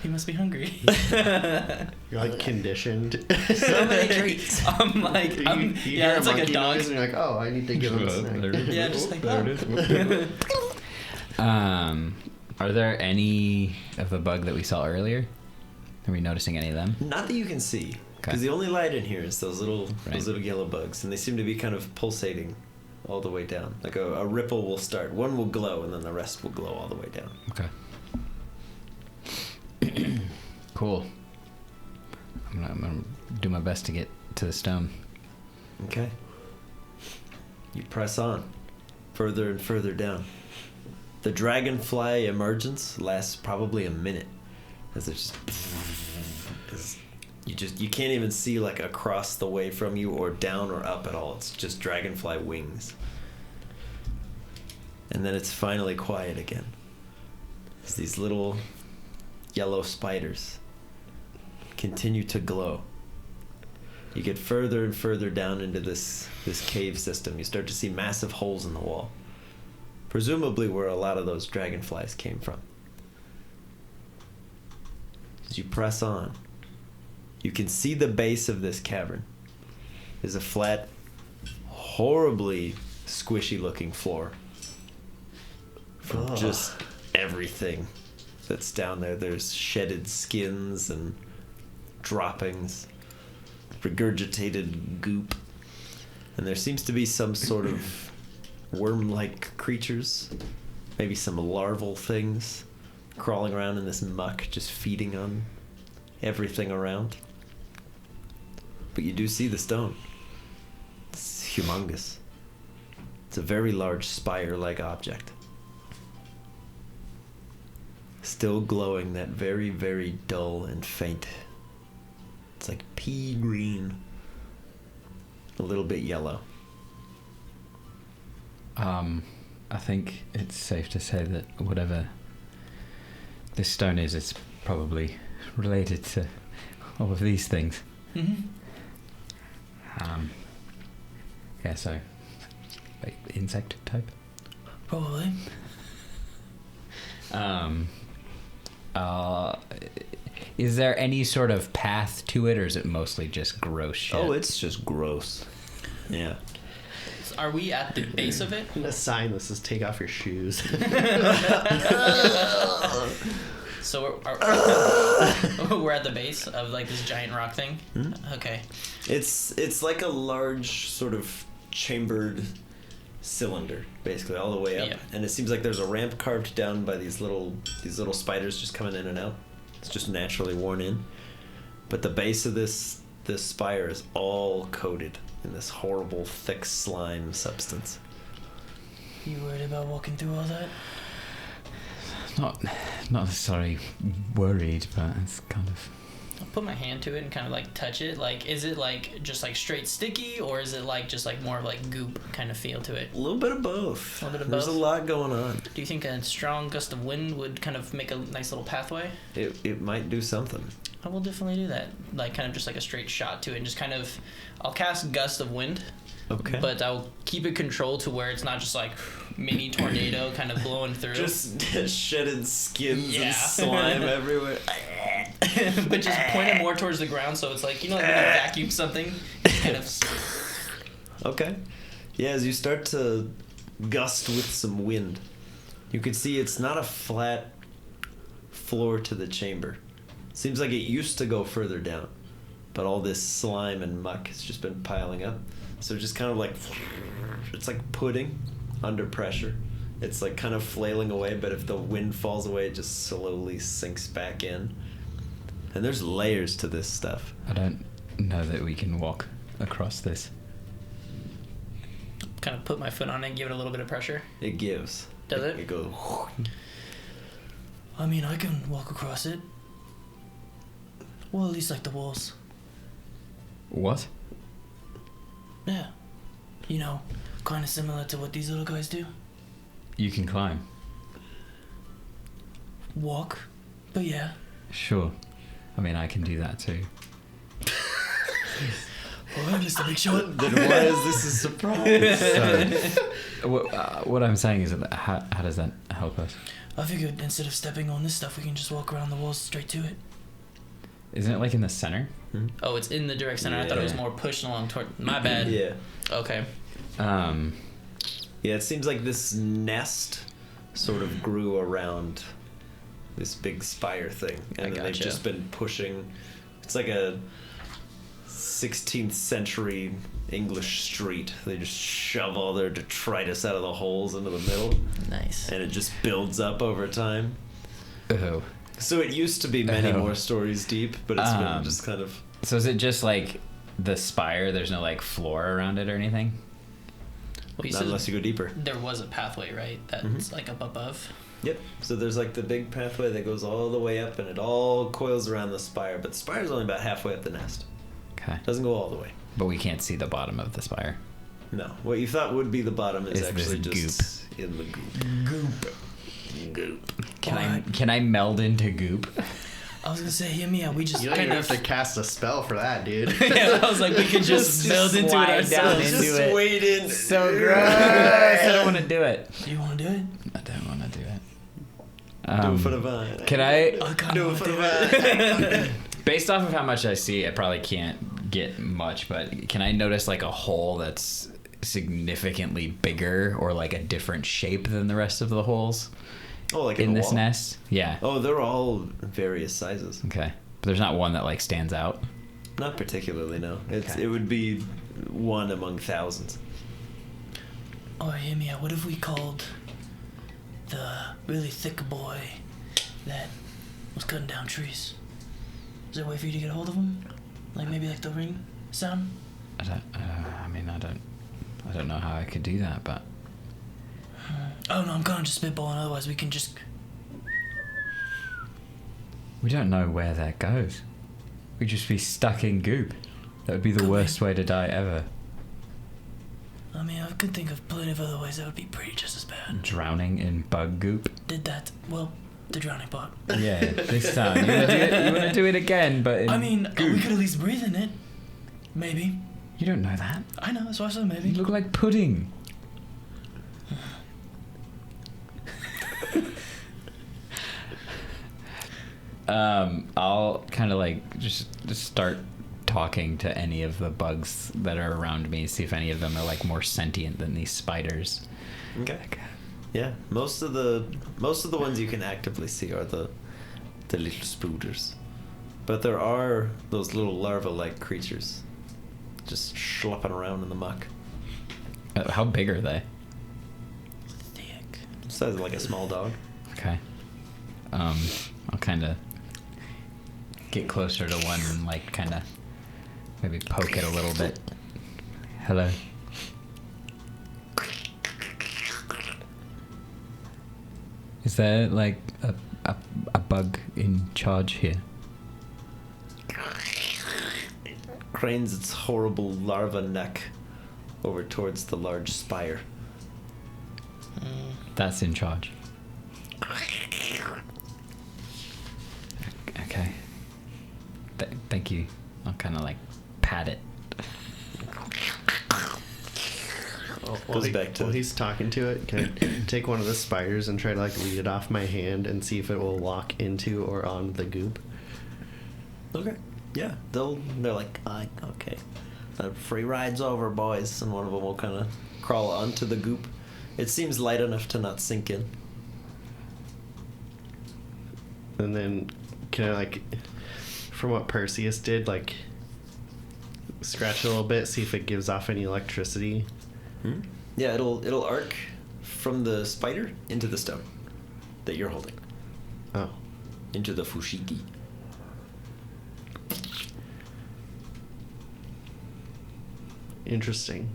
S5: he must be hungry.
S3: You're like conditioned.
S5: So many treats. I'm like,
S3: You
S5: yeah,
S3: hear
S5: it's like a
S3: monkey
S5: dog.
S3: noise and you're like, oh, I need to give him a snack.
S5: Yeah, just like
S4: There it is. Are there any of the bug that we saw earlier? Are we noticing any of them?
S2: Not that you can see,
S4: Okay.
S2: because the only light in here is those little
S4: Right.
S2: yellow bugs, and they seem to be kind of pulsating all the way down. Like a ripple will start. One will glow, and then the rest will glow all the way down.
S4: Okay. Cool. I'm gonna do my best to get to the stone.
S2: Okay. You press on, further and further down. The dragonfly emergence lasts probably a minute. as it's just you can't even see like across the way from you or down or up at all. It's just dragonfly wings. And then it's finally quiet again. As these little yellow spiders continue to glow. You get further and further down into this cave system. You start to see massive holes in the wall. Presumably where a lot of those dragonflies came from. As you press on, you can see the base of this cavern. There's a flat, horribly squishy looking floor. From just everything that's down there. There's shedded skins and droppings, regurgitated goop. And there seems to be some sort of worm-like creatures, maybe some larval things crawling around in this muck, just feeding on everything around. But you do see the stone. It's humongous. It's a very large spire-like object. Still glowing that very, very dull and faint. It's like pea green. A little bit yellow.
S4: I think it's safe to say that whatever this stone is, it's probably related to all of these things.
S5: Mm-hmm.
S4: Yeah, so like insect type.
S5: Probably.
S4: Is there any sort of path to it, or is it mostly just gross shit?
S2: Oh, it's just gross. Yeah.
S5: Are we at the base of it?
S3: A sign that says "Take off your shoes."
S5: So we're at the base of like this giant rock thing.
S2: Mm-hmm.
S5: Okay.
S2: It's like a large sort of chambered cylinder, basically all the way up.
S5: Yeah.
S2: And it seems like there's a ramp carved down by these little spiders just coming in and out. It's just naturally worn in. But the base of this spire is all coated in this horrible thick slime substance.
S5: You worried about walking through all that?
S4: Not necessarily worried, but it's kind of.
S5: I'll put my hand to it and kind of like touch it. Like, is it like just like straight sticky, or is it like just like more of like goop kind of feel to it?
S2: A little bit of both.
S5: A little bit of
S2: There's
S5: both?
S2: a lot going on.
S5: Do you think a strong gust of wind would kind of make a nice little pathway?
S2: It might do something.
S5: I will definitely do that. Like kind of just like a straight shot to it and just kind of, I'll cast gust of wind.
S2: Okay.
S5: But I'll keep it controlled to where it's not just like mini tornado kind of blowing through.
S2: Just shedded skins
S5: Yeah.
S2: and slime everywhere.
S5: But just point it more towards the ground, so it's like, you know, like when you vacuum something, it's kind of.
S2: Okay. Yeah, as you start to gust with some wind, you can see it's not a flat floor to the chamber. Seems like it used to go further down, but all this slime and muck has just been piling up. So just kind of like, it's like pudding under pressure. It's like kind of flailing away, but if the wind falls away, it just slowly sinks back in. And there's layers to this stuff.
S4: I don't know that we can walk across this.
S5: Kind of put my foot on it and give it a little bit of pressure.
S2: It gives.
S5: Does it?
S2: It goes.
S5: I mean, I can walk across it. Well, at least like the walls.
S4: What?
S5: Yeah. You know, kind of similar to what these little guys do.
S4: You can climb.
S5: Walk. But yeah.
S4: Sure. I mean, I can do that too.
S5: Alright, Mr. Big Shot.
S2: Then why is this a surprise?
S4: So, what I'm saying is that how does that help us?
S5: I figured instead of stepping on this stuff, we can just walk around the walls straight to it.
S4: Isn't it like in the center?
S5: Oh, it's in the direct center. I thought it was
S4: Yeah.
S5: more pushed along toward. My bad.
S2: Yeah.
S5: Okay.
S2: Yeah, it seems like this nest sort of grew around this big spire thing. And then they've
S5: gotcha.
S2: just been pushing. It's like a 16th century English street. They just shove all their detritus out of the holes into the middle.
S5: Nice.
S2: And it just builds up over time.
S4: Oh.
S2: So it used to be many
S4: Oh.
S2: more stories deep, but it's been just kind of...
S4: So is it just like the spire? There's no like floor around it or anything?
S5: Well, you
S2: Not
S5: said
S2: unless you go deeper.
S5: there was a pathway, right? That's like up above.
S2: Yep. So there's like the big pathway that goes all the way up, and it all coils around the spire. But the spire's only about halfway up the nest.
S4: Okay.
S2: Doesn't go all the way.
S4: But we can't see the bottom of the spire.
S2: No. What you thought would be the bottom is
S4: Is
S2: actually
S4: this
S2: just in the goop.
S4: Can I meld into goop?
S5: I was gonna say, hear me out. We just
S3: You don't
S5: kind
S3: even
S5: of.
S3: have to cast a spell for that, dude.
S5: Yeah, I was like, we could just meld into it
S4: slide down
S5: ourselves.
S4: into
S2: Just
S4: it.
S2: wade in.
S4: So gross. I don't want to do it.
S5: You want to do it?
S4: I don't want to do it.
S2: Do it for the vine.
S4: Can I?
S5: I kind
S2: Do
S5: of
S2: it for
S5: want
S2: the
S5: to do it.
S2: vine.
S4: Based off of how much I see, I probably can't get much, but can I notice like a hole that's significantly bigger or like a different shape than the rest of the holes
S2: Oh, like
S4: in
S2: the
S4: this
S2: wall?
S4: nest? Yeah.
S2: Oh, they're all various sizes.
S4: Okay. But there's not one that like stands out.
S2: Not particularly, no.
S4: Okay.
S2: It would be one among thousands.
S5: Oh, hear me out. What if we called the really thick boy that was cutting down trees? Is there a way for you to get a hold of him? Like maybe like the ring sound?
S4: I don't. I don't know how I could do that, but
S5: Oh no, I'm kind of just spitballing. Otherwise, we can just.
S4: we don't know where that goes. We'd just be stuck in goop. That would be the
S5: Could
S4: worst way to die ever.
S5: I mean, I could think of plenty of other ways that would be pretty just as bad.
S4: Drowning in bug goop.
S5: Did that? Well, the drowning part.
S4: Yeah, this time. You wanna do it again, but in
S5: I mean,
S4: goop.
S5: we could at least breathe in it. Maybe.
S4: You don't know that.
S5: I know. That's why I said maybe.
S4: You look like pudding. I'll kind of like just start talking to any of the bugs that are around me, see if any of them are like more sentient than these spiders.
S2: Okay. Yeah, most of the ones you can actively see are the little spooters, but there are those little larva-like creatures just schlopping around in the muck.
S4: How big are they?
S5: Thick.
S2: Size of like a small dog.
S4: Okay. I'll kind of get closer to one and like kind of maybe poke it a little bit. Hello. Is there like a bug in charge here?
S2: Cranes its horrible larva neck over towards the large spire.
S4: That's in charge. Okay. Thank you. I'll kind of like pat it.
S2: Goes back to
S3: While he's talking to it, can I take one of the spiders and try to like lead it off my hand and see if it will walk into or on the goop?
S2: Okay. Yeah, they're like, okay, free rides over, boys, and one of them will kind of crawl onto the goop. It seems light enough to not sink in.
S3: And then can I like, from what Perseus did, like scratch it a little bit, see if it gives off any electricity?
S2: Yeah, it'll arc from the spider into the stone that you're holding,
S3: Oh.
S2: into the fushigi.
S3: Interesting.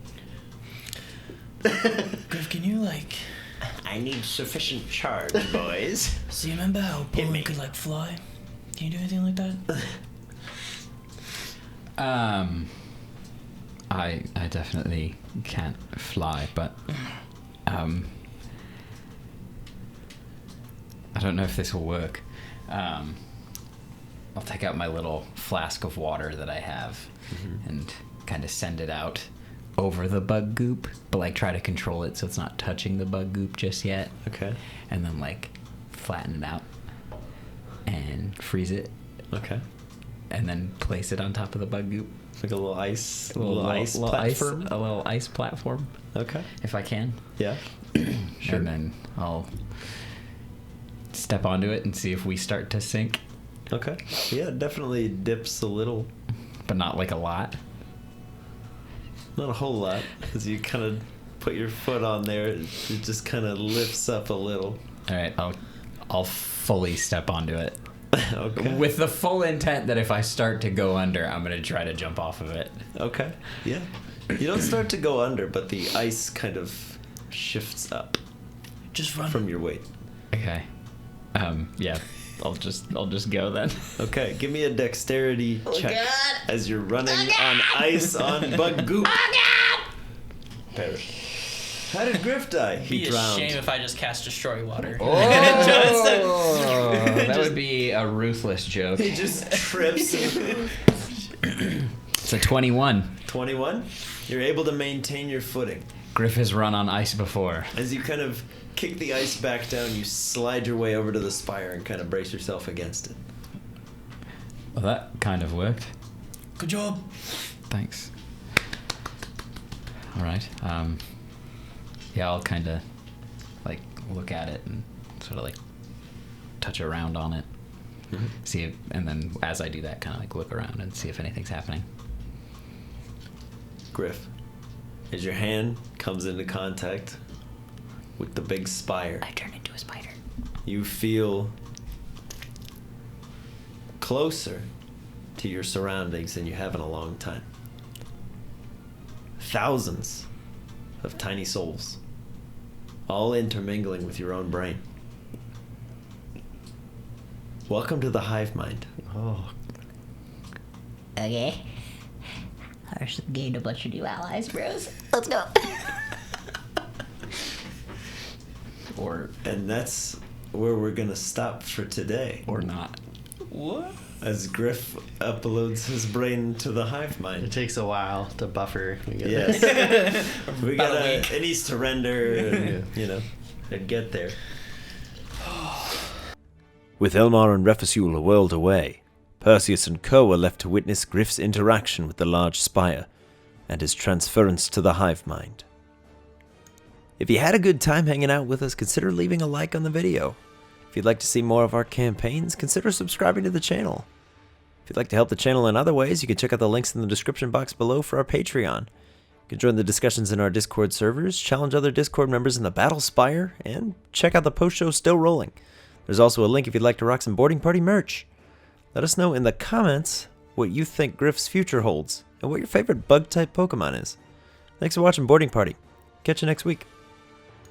S5: Griff, can you like?
S2: I need sufficient charge, boys.
S5: So you remember how
S2: Hit me.
S5: Poland could like fly? Can you do anything like that?
S4: I definitely can't fly, but I don't know if this will work. I'll take out my little flask of water that I have and kind of send it out over the bug goop, but like try to control it so it's not touching the bug goop just yet.
S2: Okay.
S4: And then like flatten it out and freeze it
S2: Okay.
S4: and then place it on top of the bug goop.
S2: Like a little ice,
S4: A little ice
S2: platform.
S4: a little ice platform,
S2: Okay.
S4: if I can.
S2: Yeah. Sure.
S4: And then I'll step onto it and see if we start to sink,
S2: Okay. Yeah, it definitely dips a little.
S4: but not like a lot.
S2: Not a whole lot, because you kind of put your foot on there. It just kind of lifts up a little.
S4: All right, I'll fully step onto it
S2: Okay.
S4: with the full intent that if I start to go under, I'm gonna try to jump off of it.
S2: Okay. Yeah. You don't start to go under, but the ice kind of shifts up
S5: Just run.
S2: from your weight.
S4: Okay. Yeah. I'll just go then.
S2: Okay, give me a dexterity check as you're running on ice on bug goop. Perish. How did Griff die? He
S5: Be a
S2: drowned.
S5: shame if I just cast Destroy Water.
S4: Oh, that would be a ruthless joke.
S2: He just trips.
S4: It's a 21.
S2: 21. You're able to maintain your footing.
S4: Griff has run on ice before.
S2: As you kind of kick the ice back down, you slide your way over to the spire and kind of brace yourself against it.
S4: Well, that kind of worked.
S5: Good job.
S4: Thanks. All right. Yeah, I'll kind of like look at it and sort of like touch around on it.
S2: Mm-hmm.
S4: See if, and then as I do that, kind of like look around and see if anything's happening.
S2: Griff, as your hand comes into contact with the big spire,
S8: I turn into a spider.
S2: you feel closer to your surroundings than you have in a long time. Thousands of tiny souls, all intermingling with your own brain. Welcome to the hive mind.
S3: Oh,
S8: Okay. Harsh gained a bunch of new allies, bros. Let's go.
S2: And that's where we're gonna stop for today.
S4: Or not.
S5: What?
S2: As Griff uploads his brain to the hive
S3: it
S2: mind.
S3: takes a while to buffer.
S2: Yes. We
S5: About a
S2: gotta,
S5: week.
S2: it needs to render and, you know, and get there.
S1: With Elmar and Refusul a world away, Perseus and Co are left to witness Griff's interaction with the large spire and his transference to the hive mind. If you had a good time hanging out with us, consider leaving a like on the video. If you'd like to see more of our campaigns, consider subscribing to the channel. If you'd like to help the channel in other ways, you can check out the links in the description box below for our Patreon. You can join the discussions in our Discord servers, challenge other Discord members in the Battle Spire, and check out the post show still rolling. There's also a link if you'd like to rock some Boarding Party merch. Let us know in the comments what you think Griff's future holds, and what your favorite bug-type Pokemon is. Thanks for watching Boarding Party. Catch you next week.